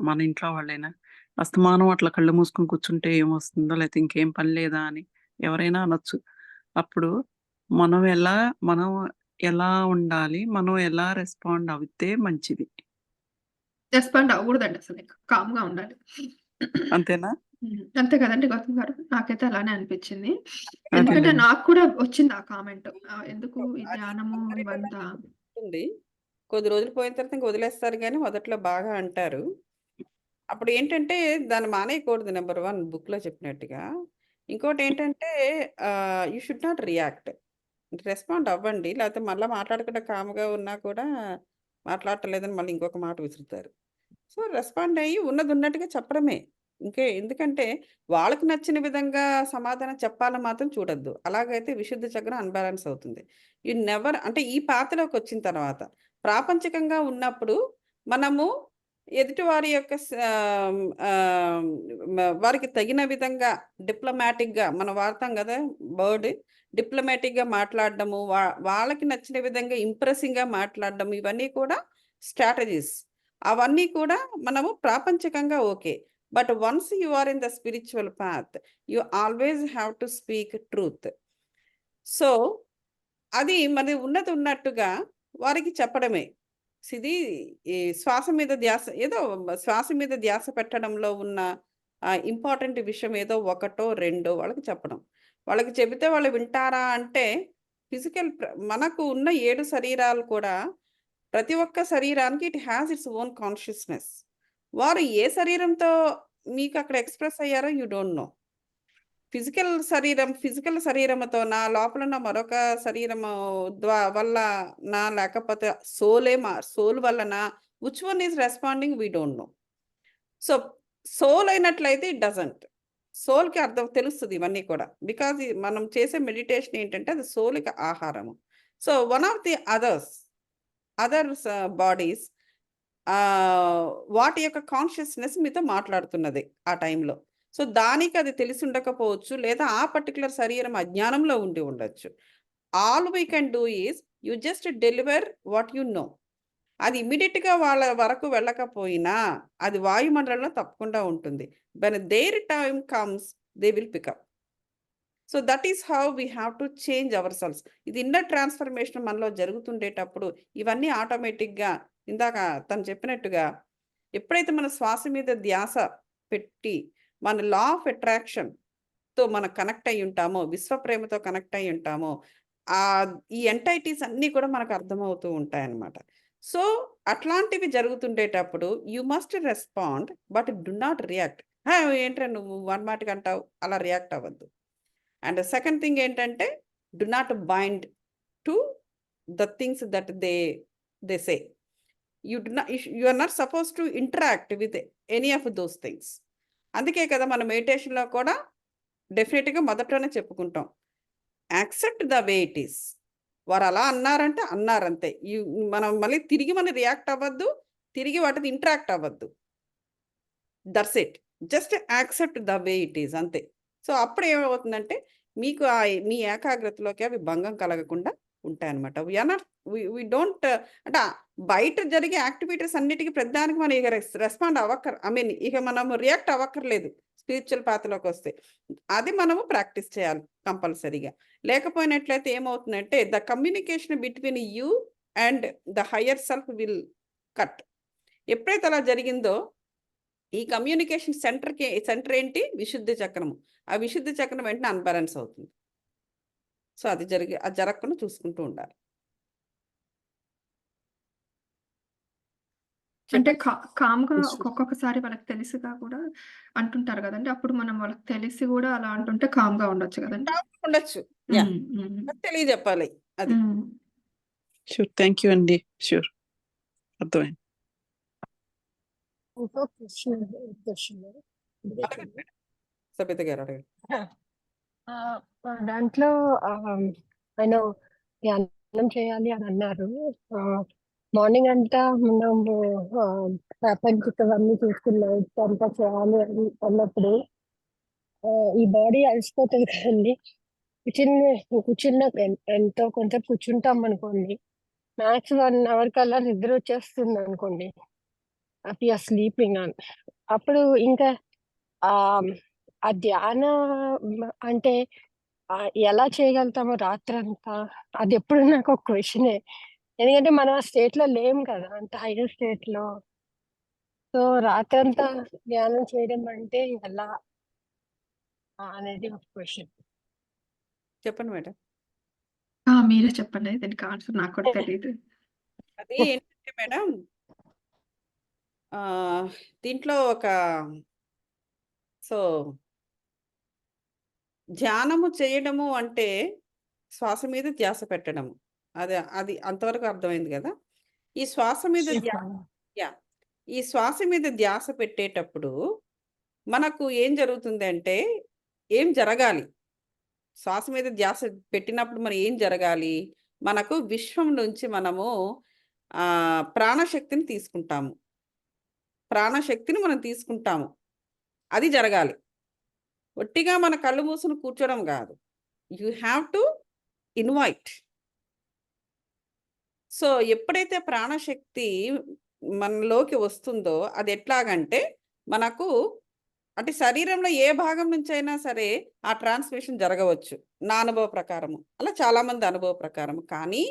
మన ఇంట్లో వాళ్ళైనా, అస్తమానం అట్లా కళ్ళు మూసుకొని కూర్చుంటే ఏమొస్తుందో లేకపోతే ఇంకేం పని లేదా అని ఎవరైనా అనొచ్చు. అప్పుడు మనం ఎలా ఉండాలి? మనం ఎలా రెస్పాండ్ అవుతే మంచిది? రెస్పాండ్ అవ్వకూడదండి అసలు. కామ్‌గా ఉండాలి. అంతేనా? అంతే కదండీ గౌతమ్ గారు. నాకైతే అలానే అనిపించింది. ఎందుకంటే అదేలెండి. నాకు కూడా వచ్చింది ఆ కామెంట్. ఎందుకు ఈ అది ధ్యానము అందరికీ ఇవంతా. ఉంటుంది. కొద్ది రోజులు పోయిన తర్వాత ఇంక వదిలేస్తారు గానీ, మొదట్లో బాగా అంటారు. అప్పుడు ఏంటంటే దాన్ని మానేయకూడదు నంబర్ 1 బుక్‌లో చెప్పినట్టుగా. ఇంకోటేంటంటే you should not react. Respond అవ్వండి. లేకపోతే మళ్ళా మాట్లాడకుండా కామ్‌గా ఉన్నా కూడా మాట్లాడట్లేదని మళ్ళీ ఇంకొక మాట విసురుతారు. సో, రెస్పాండ్ అయ్యి ఉన్నదున్నట్టుగా చెప్పడమే. ఎందుకంటే వాళ్ళకి నచ్చిన విధంగా సమాధానం చెప్పాలని మాత్రం చూడొద్దు. అలాగైతే విశుద్ధ చక్రం అన్‌బాలన్స్ అవుతుంది. యూ నెవర్ అంటే ఈ పాతలోకొచ్చిన తర్వాత ప్రాపంచికంగా ఉన్నప్పుడు మనము ఎదుటి వారి యొక్క వారికి తగిన విధంగా డిప్లొమాటిక్‌గా మనం వాడతాం గదా! వర్డ్ డిప్లొమాటిక్‌గా మాట్లాడడము, వాళ్ళకి నచ్చిన విధంగా ఇంప్రెసింగ్‌గా మాట్లాడడం ఇవన్నీ కూడా స్ట్రాటజీస్. అవన్నీ కూడా మనము ప్రాపంచికంగా okay. But once you are in the spiritual path, you always have to speak truth. So, అది మరి ఉన్నది ఉన్నట్టుగా వారికి చెప్పడమే. ఇది ఈ శ్వాస మీద ధ్యాస ఏదో శ్వాస మీద ధ్యాస పెట్టడంలో ఉన్న ఇంపార్టెంట్ విషయం ఏదో ఒకటో, రెండో వాళ్ళకి చెప్పడం. వాళ్ళకి చెబితే వాళ్ళు వింటారా అంటే మనకు ఉన్న 7 శరీరాలు కూడా ప్రతి ఒక్క శరీరానికి it has its own consciousness. వారు ఏ శరీరంతో మీకు అక్కడ ఎక్స్‌ప్రెస్ అయ్యారో యూ డోంట్ నో. ఫిజికల్ శరీరముతోనా, లోపలున్న మరొక శరీరము వల్లనా, లేకపోతే సోల్ వల్లనా, which one is responding we don't know. So, soul అయినట్లయితే ఇట్ డజంట్. సోల్‌కి అర్థం తెలుస్తది ఇవన్నీ కూడా. బికాజ్ మనం చేసే మెడిటేషన్ ఏంటంటే అది సోల్‌కి ఆహారము. So, one of the others bodies వాటి యొక్క కాన్షియస్‌నెస్ మీతో మాట్లాడుతున్నది ఆ టైంలో. సో, దానికి అది తెలిసి ఉండకపోవచ్చు. లేదా ఆ పర్టిక్యులర్ శరీరం అజ్ఞానంలో ఉండి ఉండొచ్చు. All we can do is you just deliver what you know. అది ఇమ్మీడియేట్‌గా వాళ్ళ వరకు వెళ్ళకపోయినా, అది వాయుమండలంలో తప్పకుండా ఉంటుంది. When their time comes they will pick up. So, that is how we have to change our selves. ఇది ఇన్నర్ ట్రాన్స్‌ఫర్మేషన్ మనలో జరుగుతుండేటప్పుడు ఇవన్నీ ఆటోమేటిక్‌గా ఇందాక తను చెప్పినట్టుగా ఎప్పుడైతే మన శ్వాస మీద ధ్యాస పెట్టి, మన లా ఆఫ్ అట్రాక్షన్‌తో మనం కనెక్ట్ అయ్యి ఉంటామో, విశ్వ ప్రేమతో కనెక్ట్ అయ్యి ఉంటామో, ఈ ఎంటైటీస్ అన్నీ కూడా మనకు అర్థమవుతూ ఉంటాయన్నమాట. సో, అట్లాంటివి జరుగుతుండేటప్పుడు you must respond but do not react. ఏంట్రా నువ్వు వన్ మాటకి అంటావు అలా రియాక్ట్ అవ్వద్దు. అండ్ సెకండ్ థింగ్ ఏంటంటే do not bind to the things that they say. You are not suppose to interact with any of those things. అందుకే కదా మన మెడిటేషన్‌లో కూడా డెఫినిట్‌గా మొదట్లోనే చెప్పుకుంటాం. Accept the way it is. వారు అలా అన్నారంటే అన్నారంతే. మనం మళ్ళీ తిరిగి రియాక్ట్ అవ్వద్దు. తిరిగి వాటితో ఇంటరాక్ట్ అవ్వద్దు. That's it. Just accept the way it is అంతే. సో, అప్పుడు ఏమవుతుందంటే మీకు మీ ఏకాగ్రతలోకి అవి భంగం కలగకుండా ఉంటాయన్నమాట. We are not we don't అంటే బయట జరిగే యాక్టివిటీస్ అన్నిటికి ప్రతిదానికి మనం ఇక రెస్పాండ్ ఇక మనము రియాక్ట్ అవ్వక్కర్లేదు. స్పిరిచువల్ పాత్‌లోకొస్తే. అది మనము ప్రాక్టీస్ చేయాలి కంపల్సరీగా. లేకపోయినట్లయితే ఏమవుతుందంటే the communication between you and the higher self will cut. ఎప్పుడైతే అలా జరిగిందో ఈ కమ్యూనికేషన్ సెంటర్ ఏంటి? విశుద్ధ చక్రము. ఆ విశుద్ధ చక్రం వెంటనే అన్‌బాలన్స్ అవుతుంది. సో, అది జరగకుండా చూసుకుంటూ ఉండాలి. అంటే చెప్పండి. కామ్‌గా Yes. ఒక్కొక్కసారి వాళ్ళకి తెలిసిగా కూడా అంటుంటారు గదండీ! అప్పుడు మనం వాళ్ళకి తెలిసి గూడా అలా అంటుంటే కామ్‌గా ఉండొచ్చు గదండీ! ఉండొచ్చు. యాహ్! హ్మ్. హ్మ్. అది తెలియజెప్పాలి. అది. హ్మ్. షూర్. థ్యాంక్ యూ అండి. షూర్. అర్థమైంది. ఇంకో క్వెషన్ అడగండి. సబిత గారు అడగండి. దాంట్లో ఆయన ధ్యానం చేయాలి అని అన్నారు. మార్నింగ్ అంతా మనము ప్రపంచకవన్నీ చూసుకుని నైట్ అంతా చేయాలి అని అన్నప్పుడు ఈ బాడీ అలసిపోతుంది కదండి. కూర్చున్న ఎంతో కొంత కూర్చుంటాం అనుకోండి, మ్యాక్స్ 1 అవర్ కల్లా నిద్ర వచ్చేస్తుంది అనుకోండి. ఆర్ స్లీపింగ్ అని అప్పుడు ఇంకా ఆ ఆ ధ్యాన అంటే ఎలా చేయగలుగుతామో రాత్రంతా అది ఎప్పుడు నాకు ఒక క్వశ్చనే. ఎందుకంటే మనం ఆ స్టేట్ లో లేం కదా, అంత హైయర్ స్టేట్ లో. సో రాత్రంతా ధ్యానం చేయడం అంటే ఎలా అనేది ఒక క్వశ్చన్. చెప్పండి మేడం. మీరే చెప్పండి. దీనికి ఆన్సర్ నాకు కూడా తెలియదు. అది ఏంటంటే మేడం, దీంట్లో ఒక సో ధ్యానము చేయడము అంటే శ్వాస మీద ధ్యాస పెట్టడము. అది అది అంతవరకు అర్థమైంది కదా. ఈ శ్వాస మీద ఈ శ్వాస మీద ధ్యాస పెట్టేటప్పుడు మనకు ఏం జరుగుతుంది అంటే, ఏం జరగాలి? శ్వాస మీద ధ్యాస పెట్టినప్పుడు మరి ఏం జరగాలి? మనకు విశ్వం నుంచి మనము ప్రాణశక్తిని తీసుకుంటాము. ప్రాణశక్తిని మనం తీసుకుంటాము. అది జరగాలి. ఒట్టిగా మన కళ్ళు మూసుకుని కూర్చోవడం కాదు. You have to invite. So ఎప్పుడైతే ప్రాణశక్తి మనలోకి వస్తుందో అది ఎట్లాగంటే మనకు అంటే శరీరంలో ఏ భాగం నుంచి అయినా సరే ఆ ట్రాన్స్మిషన్ జరగవచ్చు నా అనుభవ ప్రకారము. అలా చాలామంది అనుభవ ప్రకారం. కానీ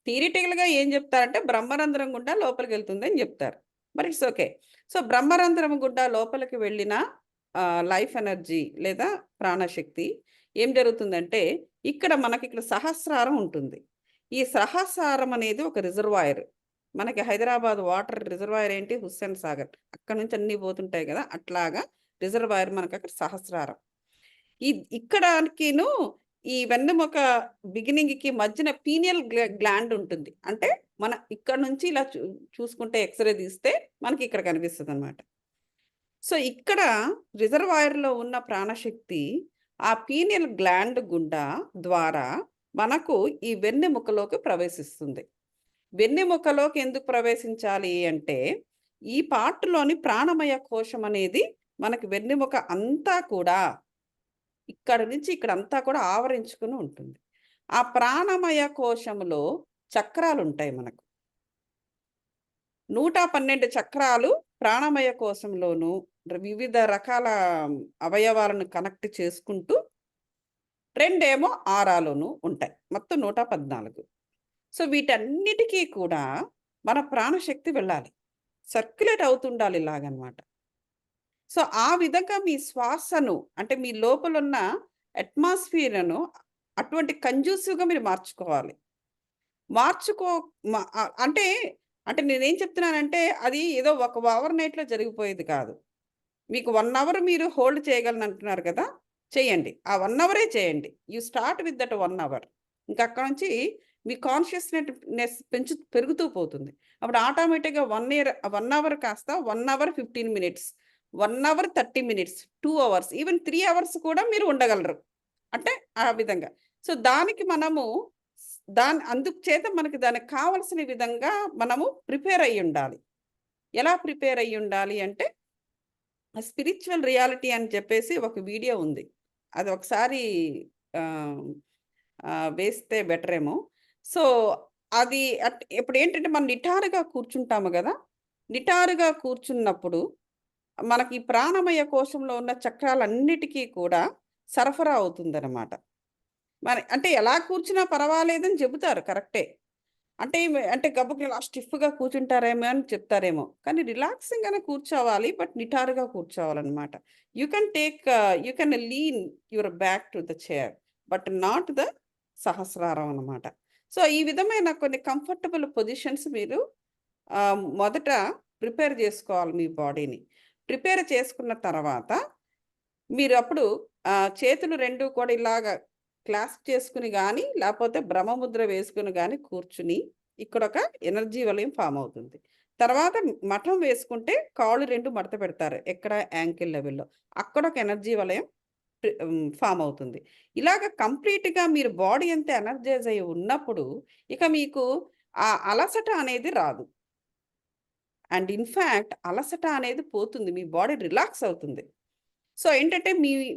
థియరిటికల్గా ఏం చెప్తారంటే బ్రహ్మరంధ్రం గుండా లోపలికి వెళ్తుంది అని చెప్తారు. మరి ఇట్స్ ఓకే. సో బ్రహ్మరంధ్రం గుండా లోపలికి వెళ్ళిన లైఫ్ ఎనర్జీ లేదా ప్రాణశక్తి ఏం జరుగుతుందంటే ఇక్కడ సహస్రారం ఉంటుంది. ఈ సహస్రారం అనేది ఒక రిజర్వాయర్. మనకి హైదరాబాద్ వాటర్ రిజర్వాయర్ ఏంటి? హుస్సేన్ సాగర్. అక్కడ నుంచి అన్నీ పోతుంటాయి కదా, అట్లాగా రిజర్వాయర్ మనకు అక్కడ సహస్రారం. ఇక్కడకిను ఈ వెన్నెముక బిగినింగ్కి మధ్యన పీనియల్ గ్లాండ్ ఉంటుంది. అంటే మన ఇక్కడ నుంచి ఇలా చూసుకుంటే ఎక్స్రే తీస్తే మనకి ఇక్కడ కనిపిస్తుంది అనమాట. సో ఇక్కడ రిజర్వాయర్లో ఉన్న ప్రాణశక్తి ఆ పీనియల్ గ్లాండ్ గుండా ద్వారా మనకు ఈ వెన్నెముకలోకి ప్రవేశిస్తుంది. వెన్నెముకలోకి ఎందుకు ప్రవేశించాలి అంటే ఈ పార్ట్లోని ప్రాణమయ కోశం అనేది మనకి వెన్నెముక అంతా కూడా ఇక్కడ నుంచి ఇక్కడ అంతా కూడా ఆవరించుకుని ఉంటుంది. ఆ ప్రాణమయ కోశంలో చక్రాలు ఉంటాయి. మనకు 112 చక్రాలు ప్రాణమయ కోశంలోను వివిధ రకాల అవయవాలను కనెక్ట్ చేసుకుంటూ 2 ఆరాలోను ఉంటాయి. మొత్తం 114. సో వీటన్నిటికీ కూడా మన ప్రాణశక్తి వెళ్ళాలి, సర్క్యులేట్ అవుతుండాలి ఇలాగనమాట. సో ఆ విధంగా మీ శ్వాసను అంటే మీ లోపల ఉన్న అట్మాస్ఫియర్ను అటువంటి కంజూసివ్గా మీరు మార్చుకోవాలి. అంటే అంటే నేనేం చెప్తున్నానంటే అది ఏదో ఒక ఓవర్ నైట్లో జరిగిపోయేది కాదు. మీకు 1 అవర్ మీరు హోల్డ్ చేయగలను అంటున్నారు కదా, చేయండి. ఆ 1 అవరే చేయండి. You start with that 1 hour. ఇంకా అక్కడ నుంచి మీ కాన్షియస్నెస్ పెరుగుతూ పోతుంది. అప్పుడు ఆటోమేటిక్గా 1 అవర్ కాస్త 1 hour 15 minutes, 1 hour 30 minutes, 2 hours, even 3 hours కూడా మీరు ఉండగలరు. అంటే ఆ విధంగా. సో దానికి మనము అందుచేత మనకి దానికి కావలసిన విధంగా మనము ప్రిపేర్ అయ్యి ఉండాలి. ఎలా ప్రిపేర్ అయ్యి ఉండాలి అంటే స్పిరిచువల్ రియాలిటీ అని చెప్పేసి ఒక వీడియో ఉంది. అది ఒకసారి వేస్తే బెటర్ ఏమో. సో అది ఇప్పుడు ఏంటంటే మనం నిటారుగా కూర్చుంటాము కదా, నిటారుగా కూర్చున్నప్పుడు మనకి ప్రాణమయ కోశంలో ఉన్న చక్రాలన్నిటికీ కూడా సరఫరా అవుతుందన్నమాట. అంటే ఎలా కూర్చున్నా పర్వాలేదని చెబుతారు, కరెక్టే. అంటే గబ్బుకి ఇలా స్టిఫ్గా కూర్చుంటారేమో అని చెప్తారేమో, కానీ రిలాక్సింగ్గానే కూర్చోవాలి, బట్ నిటారుగా కూర్చోవాలన్నమాట. You can lean your back to the chair, but not the సహస్రారం అన్నమాట. సో ఈ విధమైన కొన్ని కంఫర్టబుల్ పొజిషన్స్ మీరు మొదట ప్రిపేర్ చేసుకోవాలి. మీ బాడీని ప్రిపేర్ చేసుకున్న తర్వాత మీరు అప్పుడు చేతులు 2 కూడా ఇలాగా క్లాస్ప్ చేసుకుని కానీ లేకపోతే బ్రహ్మముద్ర వేసుకుని కానీ కూర్చుని ఇక్కడ ఒక ఎనర్జీ వలయం ఫామ్ అవుతుంది. తర్వాత మఠం వేసుకుంటే కాళ్ళు 2 మడత పెడతారు, ఎక్కడ యాంకిల్ లెవెల్లో, అక్కడ ఒక ఎనర్జీ వలయం ఫామ్ అవుతుంది. ఇలాగ కంప్లీట్గా మీరు బాడీ అంతా ఎనర్జైజ్ అయి ఉన్నప్పుడు ఇక మీకు ఆ అలసట అనేది రాదు. అండ్ ఇన్ఫ్యాక్ట్ అలసట అనేది పోతుంది, మీ బాడీ రిలాక్స్ అవుతుంది. సో ఏంటంటే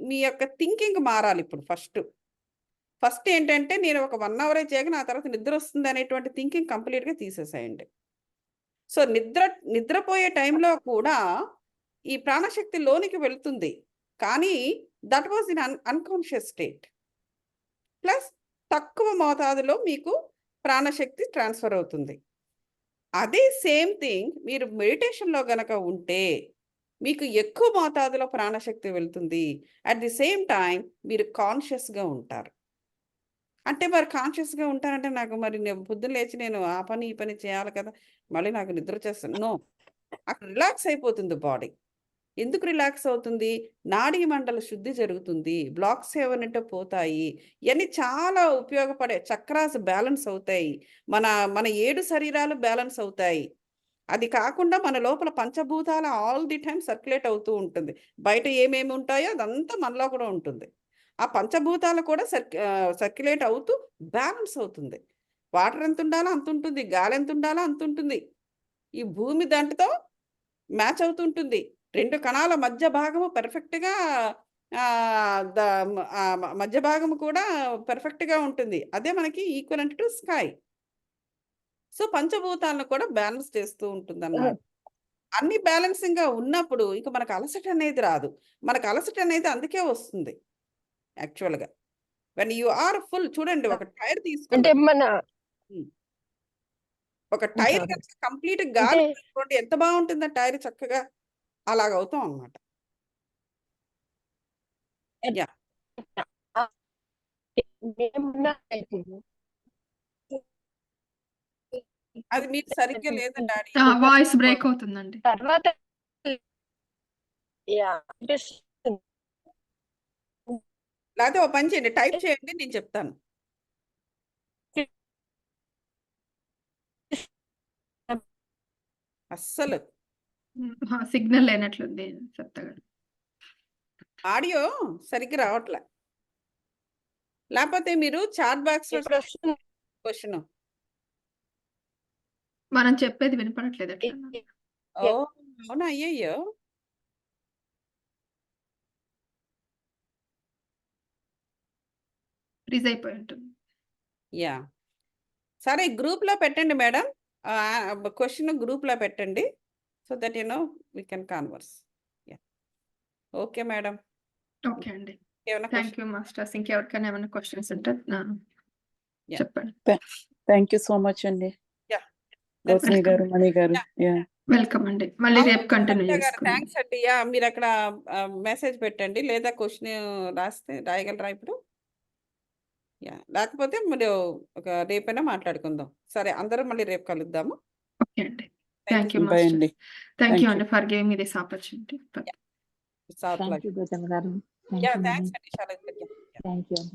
మీ యొక్క థింకింగ్ మారాలి. ఇప్పుడు ఫస్ట్ ఏంటంటే నేను ఒక 1 అవరే చేయగా నా తర్వాత నిద్ర వస్తుంది అనేటువంటి థింకింగ్ కంప్లీట్గా తీసేసేయండి. సో నిద్రపోయే టైంలో కూడా ఈ ప్రాణశక్తి లోనికి వెళ్తుంది, కానీ that was in unconscious state. Plus తక్కువ మోతాదులో మీకు ప్రాణశక్తి ట్రాన్స్ఫర్ అవుతుంది. అదే సేమ్ థింగ్ మీరు మెడిటేషన్లో గనక ఉంటే మీకు ఎక్కువ మోతాదులో ప్రాణశక్తి వెళ్తుంది. అట్ ది సేమ్ టైం మీరు కాన్షియస్గా ఉంటారు. అంటే మరి కాన్షియస్గా ఉంటానంటే నాకు మరి పొద్దున్న లేచి నేను ఆ పని ఈ పని చేయాలి కదా, మళ్ళీ నాకు నిద్ర వచ్చేస్తుంది. నో, అక్కడ రిలాక్స్ అయిపోతుంది బాడీ. ఎందుకు రిలాక్స్ అవుతుంది? నాడీ మండల శుద్ధి జరుగుతుంది, బ్లాక్స్ ఏమనంటే పోతాయి. ఇవన్నీ చాలా ఉపయోగపడే చక్రాస్ బ్యాలెన్స్ అవుతాయి. మన మన 7 శరీరాలు బ్యాలెన్స్ అవుతాయి. అది కాకుండా మన లోపల పంచభూతాల ఆల్ ది టైమ్ సర్క్యులేట్ అవుతూ ఉంటుంది. బయట ఏమేమి ఉంటాయో అదంతా మనలో కూడా ఉంటుంది. ఆ పంచభూతాలు కూడా సర్క్యులేట్ అవుతూ బ్యాలెన్స్ అవుతుంది. వాటర్ ఎంత ఉండాలో అంత ఉంటుంది, గాలి ఎంత ఉండాలో అంత ఉంటుంది. ఈ భూమి దాంట్లో మ్యాచ్ అవుతుంటుంది. 2 కణాల మధ్య భాగము పెర్ఫెక్ట్‌గా మధ్య భాగము కూడా పెర్ఫెక్ట్‌గా ఉంటుంది. అదే మనకి ఈక్వలెంట్ టు స్కై. సో, పంచభూతాలను కూడా బ్యాలెన్స్ చేస్తూ ఉంటుందన్నమాట. అన్ని బ్యాలెన్సింగ్‌గా ఉన్నప్పుడు ఇక మనకు అలసట అనేది రాదు. మనకు అలసట అనేది అందుకే వస్తుంది యాక్చువల్‌గా. వెన్ యూ ఆర్ ఫుల్ చూడండి, ఒక టైర్ అంటే తీసుకోండి. మన హ్మ్. ఒక టైర్ సారీ. కనుక కంప్లీట్ అంటే గాలి తీసుకోండి, ఎంత బాగుంటుంది ఆ టైర్ చక్కగా. అలాగవుతాం అన్నమాట. యాహ్! మేమున్నట్టయితే అది మీకు సరిగ్గా లేదండి డాడీ. వాయిస్ బ్రేక్ అవుతుందండి. తర్వాత యాహ్! లేతే ఓ పని చేయండి, టైప్ చేయండి, నేను చెప్తాను. అస్సలు సిగ్నల్ లేనట్లుంది చెప్తాగా. ఆడియో సరిగ్గా రావట్లే. లేకపోతే మీరు చాట్ బాక్స్‌లో ఇప్పుడొస్తుంది. క్వెషను. మనం చెప్పేది వినపడట్లేదు ఎట్లా? ఓహ్! అవునా? అయ్యయ్యో! ఫ్రీజ్ అయిపోయి ఉంటుంది. యాహ్! సరే గ్రూప్‌లో పెట్టండి మేడం. క్వెషన్ గ్రూప్‌లో పెట్టండి. So that we can converse. Yeah! Okay madam. Okay అండి. ఏమైనా థ్యాంక్ యూ మాస్టర్స్. ఇంకెవరికైనా ఏమైనా క్వెషన్స్ ఉంటే యాహ్! చెప్పండి. థ్యాంక్ యూ సో మచ్ అండి. యాహ్! గౌతమి వెల్కమ్. గారు, మణి గారు. యాహ్! వెల్కమ్ అండి. మళ్ళీ రేపు కంటిన్యూ సవిత గారు చేసుకుందాం. థాంక్స్ అండి. యాహ్! మీరక్కడ మెసేజ్ పెట్టండి. లేదా క్వెషన్ రాయగలరా ఇప్పుడు? యాహ్! లేకపోతే మీరు రేపైనా మాట్లాడుకుందాం. సరే, అందరం మళ్ళీ రేపు కలుద్దాము. ఓకే అండి. Thank thank you. You bye అండి. Masters. Thank you thank you. అండి for giving me this opportunity. It's our thank pleasure. You Gautam గారు. యాహ్! థ్యాంక్ యూ థాంక్స్ అండి. అండి. చాలా. థ్యాంక్ యూ అండి.